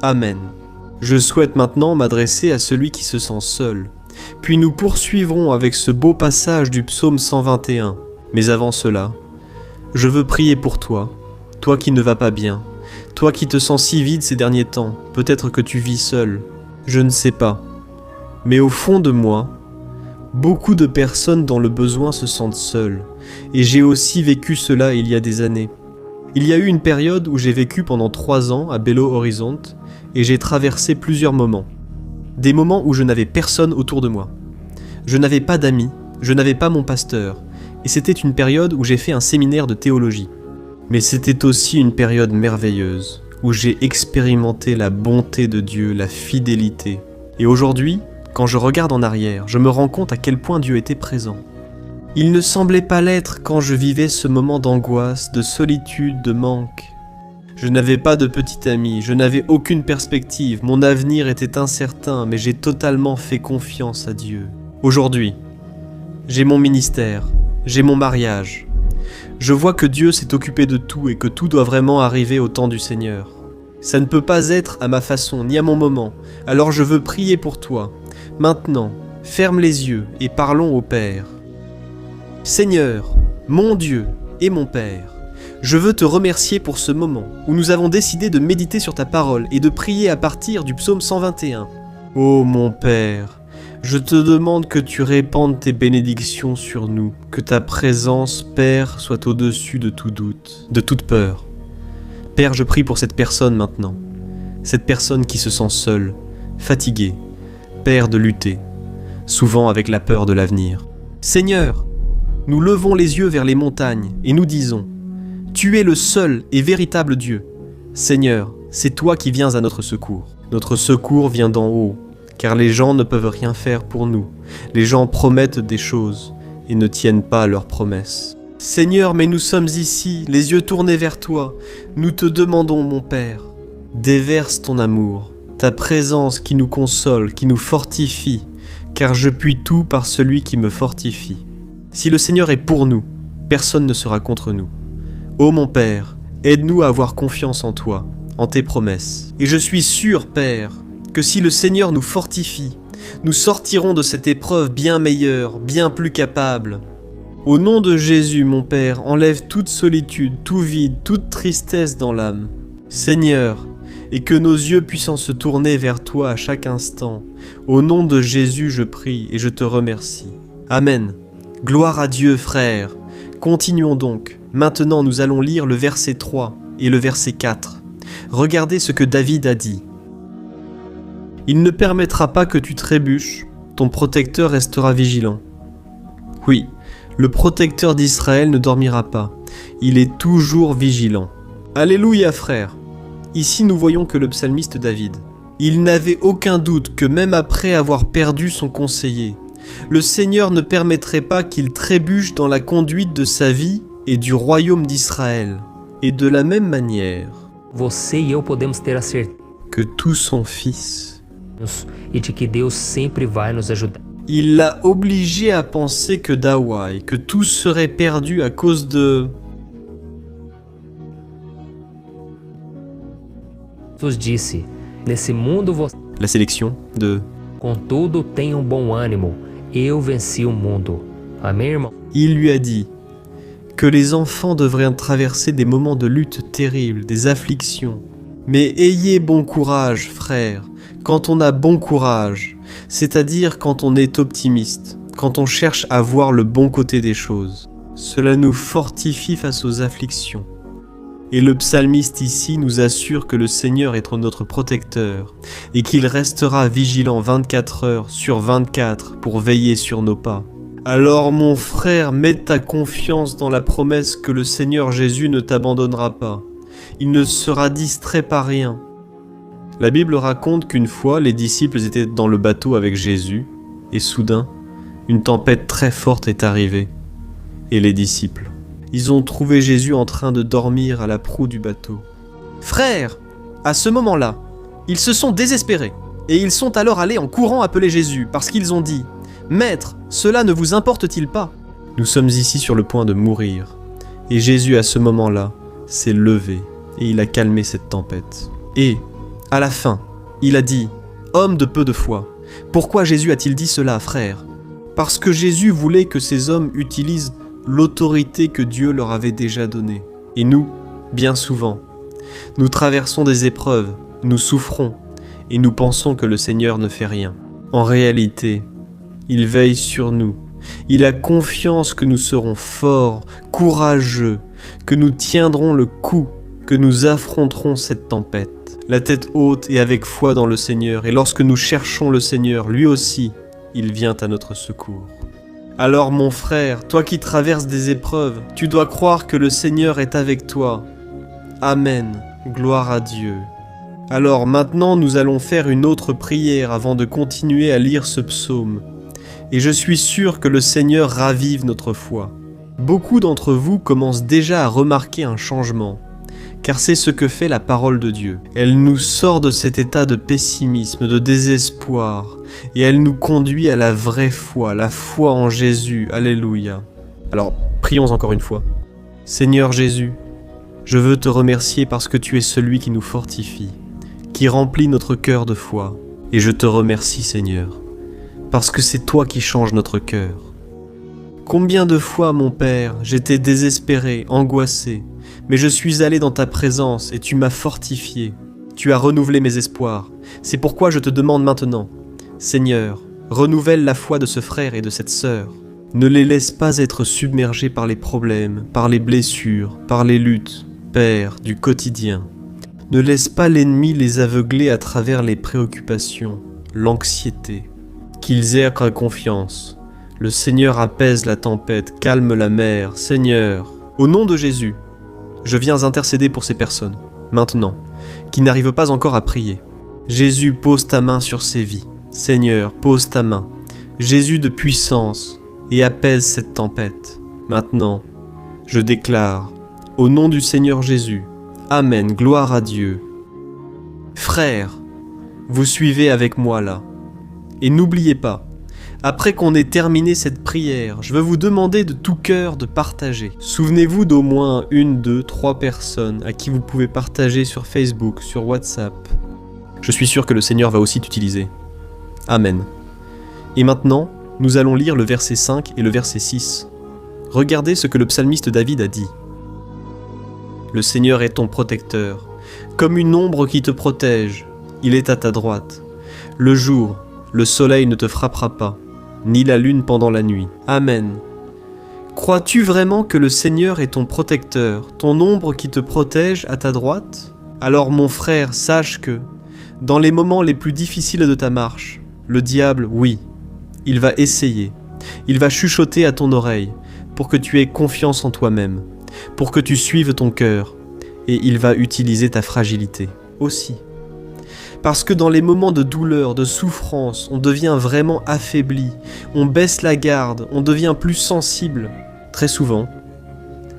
Amen. Je souhaite maintenant m'adresser à celui qui se sent seul. Puis nous poursuivrons avec ce beau passage du psaume 121. Mais avant cela, je veux prier pour toi, toi qui ne vas pas bien, toi qui te sens si vide ces derniers temps, peut-être que tu vis seul, je ne sais pas. Mais au fond de moi, beaucoup de personnes dans le besoin se sentent seules, et j'ai aussi vécu cela il y a des années. Il y a eu une période où j'ai vécu pendant 3 ans à Belo Horizonte, et j'ai traversé plusieurs moments. Des moments où je n'avais personne autour de moi. Je n'avais pas d'amis, je n'avais pas mon pasteur, et c'était une période où j'ai fait un séminaire de théologie. Mais c'était aussi une période merveilleuse, où j'ai expérimenté la bonté de Dieu, la fidélité. Et aujourd'hui, quand je regarde en arrière, je me rends compte à quel point Dieu était présent. Il ne semblait pas l'être quand je vivais ce moment d'angoisse, de solitude, de manque. Je n'avais pas de petit ami, je n'avais aucune perspective, mon avenir était incertain, mais j'ai totalement fait confiance à Dieu. Aujourd'hui, j'ai mon ministère, j'ai mon mariage. Je vois que Dieu s'est occupé de tout et que tout doit vraiment arriver au temps du Seigneur. Ça ne peut pas être à ma façon, ni à mon moment, alors je veux prier pour toi. Maintenant, ferme les yeux et parlons au Père. Seigneur, mon Dieu et mon Père, je veux te remercier pour ce moment où nous avons décidé de méditer sur ta parole et de prier à partir du psaume 121. Ô mon Père, Je te demande que tu répandes tes bénédictions sur nous, que ta présence, Père, soit au-dessus de tout doute, de toute peur. Père, je prie pour cette personne maintenant, cette personne qui se sent seule, fatiguée, Père, de lutter, souvent avec la peur de l'avenir. Seigneur, nous levons les yeux vers les montagnes et nous disons, tu es le seul et véritable Dieu. Seigneur, c'est toi qui viens à notre secours. Notre secours vient d'en haut, car les gens ne peuvent rien faire pour nous. Les gens promettent des choses et ne tiennent pas leurs promesses. Seigneur, mais nous sommes ici, les yeux tournés vers toi. Nous te demandons, mon Père, déverse ton amour, ta présence qui nous console, qui nous fortifie, car je puis tout par celui qui me fortifie. Si le Seigneur est pour nous, personne ne sera contre nous. Ô mon Père, aide-nous à avoir confiance en toi, en tes promesses. Et je suis sûr, Père, que si le Seigneur nous fortifie, nous sortirons de cette épreuve bien meilleure, bien plus capable. Au nom de Jésus, mon Père, enlève toute solitude, tout vide, toute tristesse dans l'âme. Seigneur, et que nos yeux puissent se tourner vers toi à chaque instant. Au nom de Jésus, je prie et je te remercie. Amen. Gloire à Dieu, frères. Continuons donc. Maintenant, nous allons lire le verset 3 et le verset 4. Regardez ce que David a dit. « Il ne permettra pas que tu trébuches, ton protecteur restera vigilant. » Oui, le protecteur d'Israël ne dormira pas, il est toujours vigilant. Alléluia, frères. Ici, nous voyons que le psalmiste David, il n'avait aucun doute que même après avoir perdu son conseiller, le Seigneur ne permettrait pas qu'il trébuche dans la conduite de sa vie et du royaume d'Israël. Et de la même manière, Você e eu podemos ter a certeza que tout son fils, e de que Deus sempre vai nos ajudar. il l'a obligé à penser que Dawai, que tout serait perdu à cause de... Jesus disse: Nesse mundo você, La sélection de... contudo, tenha bom ânimo. Eu venci o mundo. Amém, irmão? Il lui a dit que les enfants devraient traverser des moments de lutte terribles, des afflictions. Mais ayez bon courage, frères, quand on a bon courage, c'est-à-dire quand on est optimiste, quand on cherche à voir le bon côté des choses. Cela nous fortifie face aux afflictions. Et le psalmiste ici nous assure que le Seigneur est notre protecteur et qu'il restera vigilant 24 heures sur 24 pour veiller sur nos pas. Alors mon frère, mets ta confiance dans la promesse que le Seigneur Jésus ne t'abandonnera pas. Il ne sera distrait par rien. La Bible raconte qu'une fois, les disciples étaient dans le bateau avec Jésus, et soudain, une tempête très forte est arrivée. Et les disciples, ils ont trouvé Jésus en train de dormir à la proue du bateau. Frères, à ce moment-là, ils se sont désespérés, et ils sont alors allés en courant appeler Jésus, parce qu'ils ont dit « Maître, cela ne vous importe-t-il pas ?» Nous sommes ici sur le point de mourir, et Jésus à ce moment-là s'est levé, et il a calmé cette tempête. Et, à la fin, il a dit « Homme de peu de foi, pourquoi Jésus a-t-il dit cela, frère ?» Parce que Jésus voulait que ces hommes utilisent l'autorité que Dieu leur avait déjà donnée. Et nous, bien souvent, nous traversons des épreuves, nous souffrons, et nous pensons que le Seigneur ne fait rien. En réalité, il veille sur nous. Il a confiance que nous serons forts, courageux, que nous tiendrons le coup, que nous affronterons cette tempête. La tête haute et avec foi dans le Seigneur, et lorsque nous cherchons le Seigneur, lui aussi, il vient à notre secours. Alors mon frère, toi qui traverses des épreuves, tu dois croire que le Seigneur est avec toi. Amen, gloire à Dieu. Alors maintenant nous allons faire une autre prière avant de continuer à lire ce psaume. Et je suis sûr que le Seigneur ravive notre foi. Beaucoup d'entre vous commencent déjà à remarquer un changement, car c'est ce que fait la parole de Dieu. Elle nous sort de cet état de pessimisme, de désespoir, et elle nous conduit à la vraie foi, la foi en Jésus. Alléluia. Alors, prions encore une fois. Seigneur Jésus, je veux te remercier parce que tu es celui qui nous fortifie, qui remplit notre cœur de foi. Et je te remercie, Seigneur, parce que c'est toi qui changes notre cœur. Combien de fois, mon Père, j'étais désespéré, angoissé, mais je suis allé dans ta présence et tu m'as fortifié. Tu as renouvelé mes espoirs. C'est pourquoi je te demande maintenant, Seigneur, Renouvelle la foi de ce frère et de cette sœur. Ne les laisse pas être submergés par les problèmes, par les blessures, par les luttes, Père, du quotidien. Ne laisse pas l'ennemi les aveugler à travers les préoccupations, l'anxiété. Qu'ils aient confiance. Le Seigneur apaise la tempête, calme la mer. Seigneur, au nom de Jésus, je viens intercéder pour ces personnes, maintenant, qui n'arrivent pas encore à prier. Jésus, pose ta main sur ces vies. Seigneur, pose ta main. Jésus de puissance, et apaise cette tempête. Maintenant, je déclare, au nom du Seigneur Jésus, Amen, gloire à Dieu. Frères, vous suivez avec moi là. Et n'oubliez pas, après qu'on ait terminé cette prière, je veux vous demander de tout cœur de partager. Souvenez-vous d'au moins 1, 2, 3 personnes à qui vous pouvez partager sur Facebook, sur WhatsApp. Je suis sûr que le Seigneur va aussi t'utiliser. Amen. Et maintenant, nous allons lire le verset 5 et le verset 6. Regardez ce que le psalmiste David a dit. Le Seigneur est ton protecteur, comme une ombre qui te protège. Il est à ta droite. Le jour, le soleil ne te frappera pas, ni la lune pendant la nuit. Amen. Crois-tu vraiment que le Seigneur est ton protecteur, ton ombre qui te protège à ta droite ? Alors mon frère, sache que, dans les moments les plus difficiles de ta marche, le diable, oui, il va essayer, il va chuchoter à ton oreille pour que tu aies confiance en toi-même, pour que tu suives ton cœur, et il va utiliser ta fragilité aussi. Parce que dans les moments de douleur, de souffrance, on devient vraiment affaibli, on baisse la garde, on devient plus sensible. Très souvent,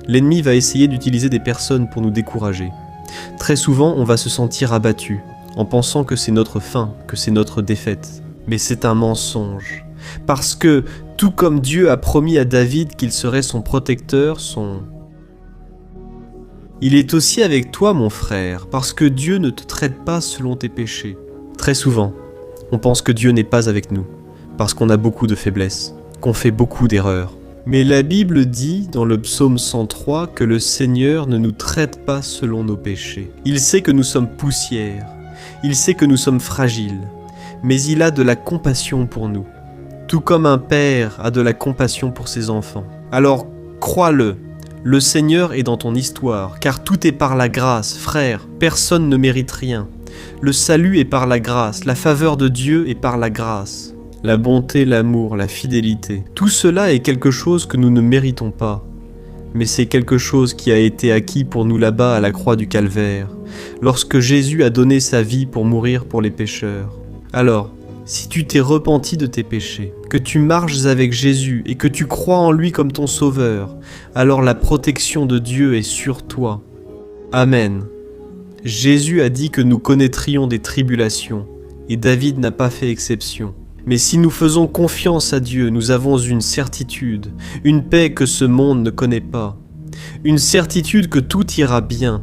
l'ennemi va essayer d'utiliser des personnes pour nous décourager. Très souvent, on va se sentir abattu, en pensant que c'est notre fin, que c'est notre défaite. Mais c'est un mensonge. Parce que, tout comme Dieu a promis à David qu'il serait son protecteur, il est aussi avec toi, mon frère, parce que Dieu ne te traite pas selon tes péchés. Très souvent, on pense que Dieu n'est pas avec nous, parce qu'on a beaucoup de faiblesses, qu'on fait beaucoup d'erreurs. Mais la Bible dit, dans le psaume 103, que le Seigneur ne nous traite pas selon nos péchés. Il sait que nous sommes poussière, il sait que nous sommes fragiles, mais il a de la compassion pour nous, tout comme un père a de la compassion pour ses enfants. Alors, crois-le, le Seigneur est dans ton histoire, car tout est par la grâce, frère, personne ne mérite rien. Le salut est par la grâce, la faveur de Dieu est par la grâce. La bonté, l'amour, la fidélité, tout cela est quelque chose que nous ne méritons pas. Mais c'est quelque chose qui a été acquis pour nous là-bas à la croix du Calvaire, lorsque Jésus a donné sa vie pour mourir pour les pécheurs. Alors, si tu t'es repenti de tes péchés, que tu marches avec Jésus et que tu crois en lui comme ton sauveur, alors la protection de Dieu est sur toi. Amen. Jésus a dit que nous connaîtrions des tribulations, et David n'a pas fait exception. Mais si nous faisons confiance à Dieu, nous avons une certitude, une paix que ce monde ne connaît pas, une certitude que tout ira bien,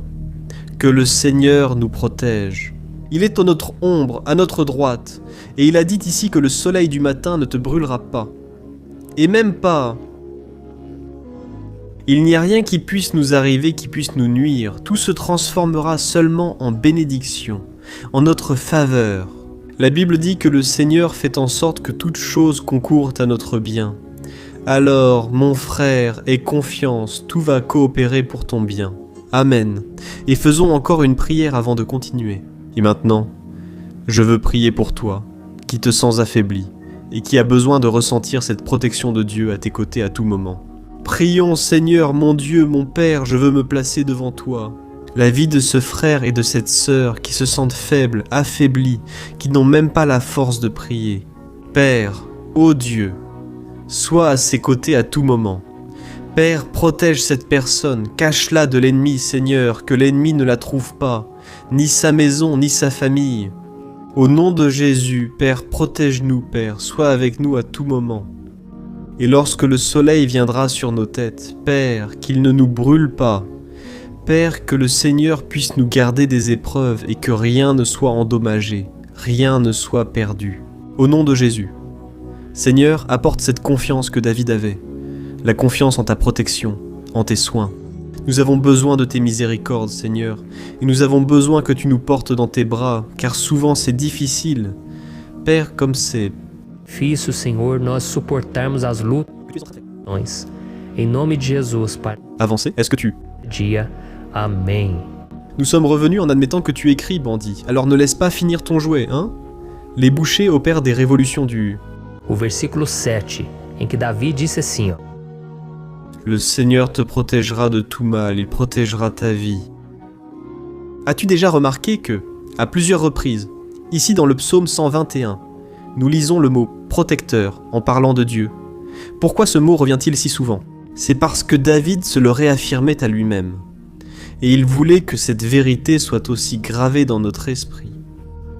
que le Seigneur nous protège. Il est à notre ombre, à notre droite, et il a dit ici que le soleil du matin ne te brûlera pas. Et même pas. Il n'y a rien qui puisse nous arriver, qui puisse nous nuire. Tout se transformera seulement en bénédiction, en notre faveur. La Bible dit que le Seigneur fait en sorte que toute chose concourt à notre bien. Alors, mon frère, aie confiance, tout va coopérer pour ton bien. Amen. Et faisons encore une prière avant de continuer. Et maintenant, je veux prier pour toi, qui te sens affaibli, et qui a besoin de ressentir cette protection de Dieu à tes côtés à tout moment. Prions, Seigneur, mon Dieu, mon Père, je veux me placer devant toi. La vie de ce frère et de cette sœur qui se sentent faibles, affaiblis, qui n'ont même pas la force de prier. Père, ô Dieu, sois à ses côtés à tout moment. Père, protège cette personne, cache-la de l'ennemi, Seigneur, que l'ennemi ne la trouve pas, ni sa maison, ni sa famille. Au nom de Jésus, Père, protège-nous, Père, sois avec nous à tout moment. Et lorsque le soleil viendra sur nos têtes, Père, qu'il ne nous brûle pas. Père, que le Seigneur puisse nous garder des épreuves et que rien ne soit endommagé, rien ne soit perdu. Au nom de Jésus. Seigneur, apporte cette confiance que David avait, la confiance en ta protection, en tes soins. Nous avons besoin de tes miséricordes, Seigneur, et nous avons besoin que tu nous portes dans tes bras, car souvent c'est difficile. Père, comme c'est Difícil, Senhor, nós suportarmos as lutas. Em nome de Jesus, Pai. Avancer, est-ce que tu... Dia. Amém. Nous sommes revenus en admettant que tu écris, bandit. Alors ne laisse pas finir ton jouet, hein? Les bouchers opèrent des révolutions du... O versículo 7, em que Davi disse assim, ó. Le Seigneur te protégera de tout mal, il protégera ta vie. As-tu déjà remarqué que, à plusieurs reprises, ici dans le psaume 121, nous lisons le mot « protecteur » en parlant de Dieu? Pourquoi ce mot revient-il si souvent? C'est parce que David se le réaffirmait à lui-même. Et il voulait que cette vérité soit aussi gravée dans notre esprit.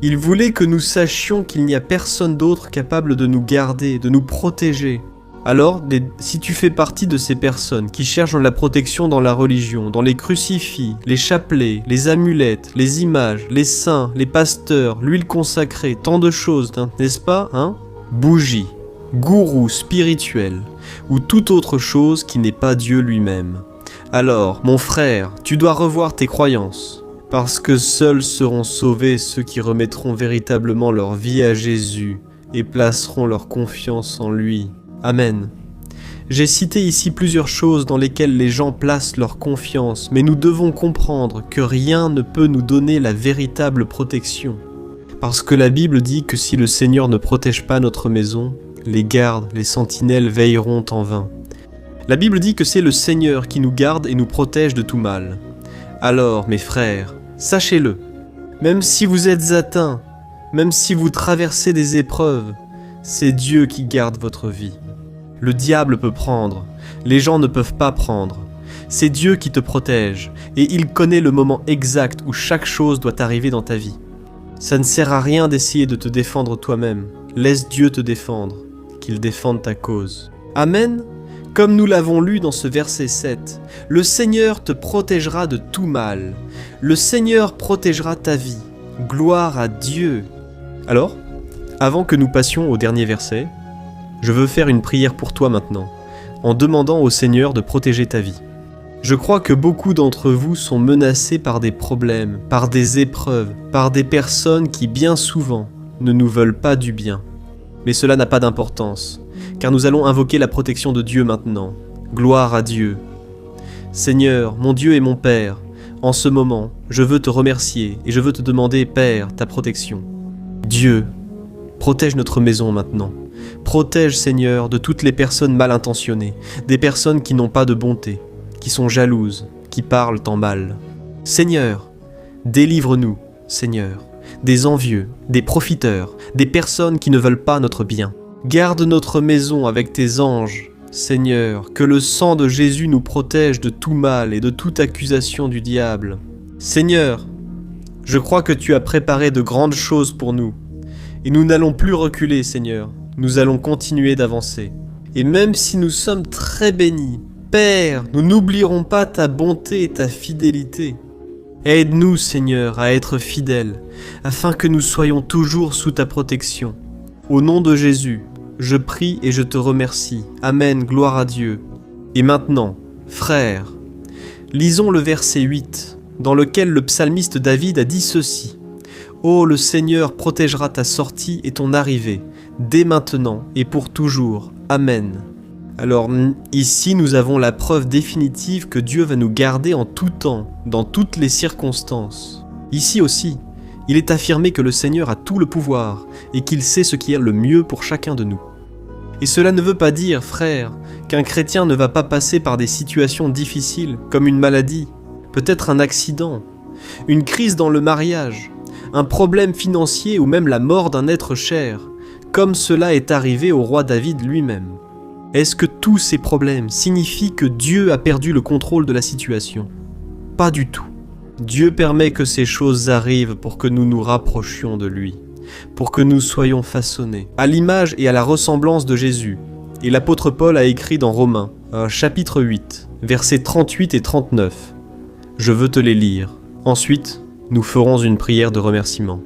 Il voulait que nous sachions qu'il n'y a personne d'autre capable de nous garder, de nous protéger. Alors, si tu fais partie de ces personnes qui cherchent la protection dans la religion, dans les crucifix, les chapelets, les amulettes, les images, les saints, les pasteurs, l'huile consacrée, tant de choses, n'est-ce pas, hein? Bougies, gourous spirituels, ou toute autre chose qui n'est pas Dieu lui-même. Alors, mon frère, tu dois revoir tes croyances, parce que seuls seront sauvés ceux qui remettront véritablement leur vie à Jésus et placeront leur confiance en lui. Amen. J'ai cité ici plusieurs choses dans lesquelles les gens placent leur confiance, mais nous devons comprendre que rien ne peut nous donner la véritable protection. Parce que la Bible dit que si le Seigneur ne protège pas notre maison, les gardes, les sentinelles veilleront en vain. La Bible dit que c'est le Seigneur qui nous garde et nous protège de tout mal. Alors, mes frères, sachez-le, même si vous êtes atteints, même si vous traversez des épreuves, c'est Dieu qui garde votre vie. Le diable peut prendre, les gens ne peuvent pas prendre. C'est Dieu qui te protège, et il connaît le moment exact où chaque chose doit arriver dans ta vie. Ça ne sert à rien d'essayer de te défendre toi-même. Laisse Dieu te défendre, qu'il défende ta cause. Amen. Comme nous l'avons lu dans ce verset 7, le Seigneur te protégera de tout mal. Le Seigneur protégera ta vie. Gloire à Dieu. Alors, avant que nous passions au dernier verset, je veux faire une prière pour toi maintenant, en demandant au Seigneur de protéger ta vie. Je crois que beaucoup d'entre vous sont menacés par des problèmes, par des épreuves, par des personnes qui bien souvent ne nous veulent pas du bien. Mais cela n'a pas d'importance, car nous allons invoquer la protection de Dieu maintenant. Gloire à Dieu. Seigneur, mon Dieu et mon Père, en ce moment, je veux te remercier et je veux te demander, Père, ta protection. Dieu, protège notre maison maintenant. Protège, Seigneur, de toutes les personnes mal intentionnées, des personnes qui n'ont pas de bonté, qui sont jalouses, qui parlent en mal. Seigneur, délivre-nous, Seigneur, des envieux, des profiteurs, des personnes qui ne veulent pas notre bien. Garde notre maison avec tes anges, Seigneur, que le sang de Jésus nous protège de tout mal et de toute accusation du diable. Seigneur, je crois que tu as préparé de grandes choses pour nous, et nous n'allons plus reculer, Seigneur. Nous allons continuer d'avancer. Et même si nous sommes très bénis, Père, nous n'oublierons pas ta bonté et ta fidélité. Aide-nous, Seigneur, à être fidèles, afin que nous soyons toujours sous ta protection. Au nom de Jésus, je prie et je te remercie. Amen, gloire à Dieu. Et maintenant, frères, lisons le verset 8, dans lequel le psalmiste David a dit ceci. « Oh, le Seigneur protégera ta sortie et ton arrivée, dès maintenant et pour toujours. Amen. » Alors ici, nous avons la preuve définitive que Dieu va nous garder en tout temps, dans toutes les circonstances. Ici aussi, il est affirmé que le Seigneur a tout le pouvoir et qu'il sait ce qui est le mieux pour chacun de nous. Et cela ne veut pas dire, frère, qu'un chrétien ne va pas passer par des situations difficiles, comme une maladie, peut-être un accident, une crise dans le mariage, un problème financier ou même la mort d'un être cher, comme cela est arrivé au roi David lui-même. Est-ce que tous ces problèmes signifient que Dieu a perdu le contrôle de la situation? Pas du tout. Dieu permet que ces choses arrivent pour que nous nous rapprochions de lui, pour que nous soyons façonnés à l'image et à la ressemblance de Jésus. Et l'apôtre Paul a écrit dans Romains, chapitre 8, versets 38 et 39. Je veux te les lire. Ensuite, nous ferons une prière de remerciement.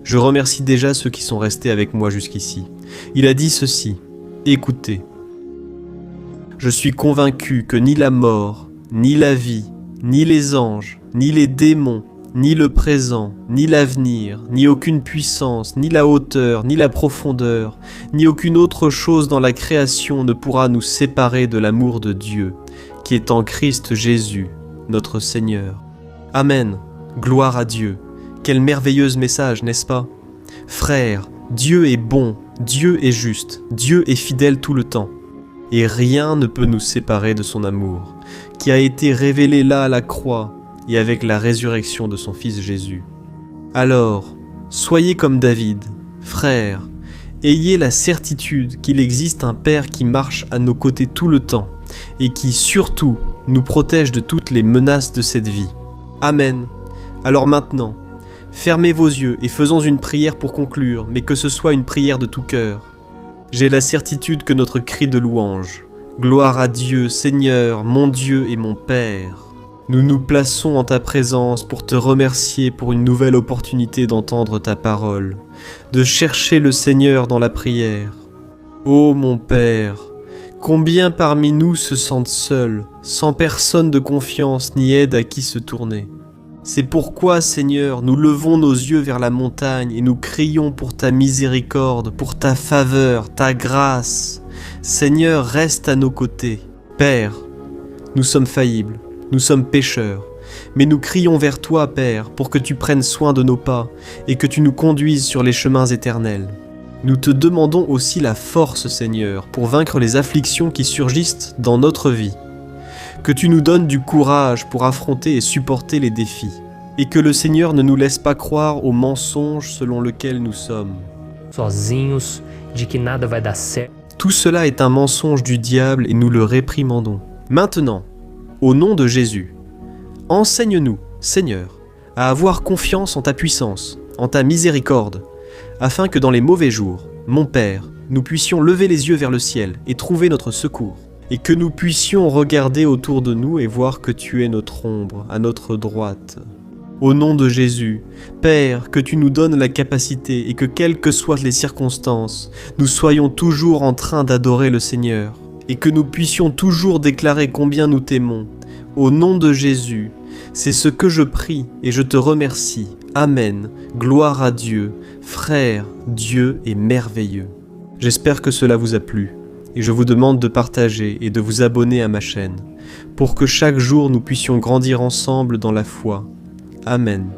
Je remercie déjà ceux qui sont restés avec moi jusqu'ici. Il a dit ceci, « Écoutez, je suis convaincu que ni la mort, ni la vie, ni les anges, ni les démons, ni le présent, ni l'avenir, ni aucune puissance, ni la hauteur, ni la profondeur, ni aucune autre chose dans la création ne pourra nous séparer de l'amour de Dieu, qui est en Christ Jésus, notre Seigneur. Amen. Gloire à Dieu. Quel merveilleux message, n'est-ce pas? Frères, Dieu est bon, Dieu est juste, Dieu est fidèle tout le temps. Et rien ne peut nous séparer de son amour, qui a été révélé là à la croix et avec la résurrection de son Fils Jésus. Alors, soyez comme David, frères, ayez la certitude qu'il existe un Père qui marche à nos côtés tout le temps et qui, surtout, nous protège de toutes les menaces de cette vie. Amen. Alors maintenant, fermez vos yeux et faisons une prière pour conclure, mais que ce soit une prière de tout cœur. J'ai la certitude que notre cri de louange, « Gloire à Dieu, Seigneur, mon Dieu et mon Père », nous nous plaçons en ta présence pour te remercier pour une nouvelle opportunité d'entendre ta parole, de chercher le Seigneur dans la prière. Ô mon Père, combien parmi nous se sentent seuls, sans personne de confiance ni aide à qui se tourner. C'est pourquoi, Seigneur, nous levons nos yeux vers la montagne et nous crions pour ta miséricorde, pour ta faveur, ta grâce. Seigneur, reste à nos côtés. Père, nous sommes faillibles, nous sommes pécheurs, mais nous crions vers toi, Père, pour que tu prennes soin de nos pas et que tu nous conduises sur les chemins éternels. Nous te demandons aussi la force, Seigneur, pour vaincre les afflictions qui surgissent dans notre vie. Que tu nous donnes du courage pour affronter et supporter les défis, et que le Seigneur ne nous laisse pas croire au mensonge selon lequel nous sommes. Sozinhos, de que nada vai dar certo. Tout cela est un mensonge du diable et nous le réprimandons. Maintenant, au nom de Jésus, enseigne-nous, Seigneur, à avoir confiance en ta puissance, en ta miséricorde, afin que dans les mauvais jours, mon Père, nous puissions lever les yeux vers le ciel et trouver notre secours. Et que nous puissions regarder autour de nous et voir que tu es notre ombre, à notre droite. Au nom de Jésus, Père, que tu nous donnes la capacité et que quelles que soient les circonstances, nous soyons toujours en train d'adorer le Seigneur et que nous puissions toujours déclarer combien nous t'aimons. Au nom de Jésus, c'est ce que je prie et je te remercie. Amen. Gloire à Dieu. Frère, Dieu est merveilleux. J'espère que cela vous a plu. Et je vous demande de partager et de vous abonner à ma chaîne, pour que chaque jour nous puissions grandir ensemble dans la foi. Amen.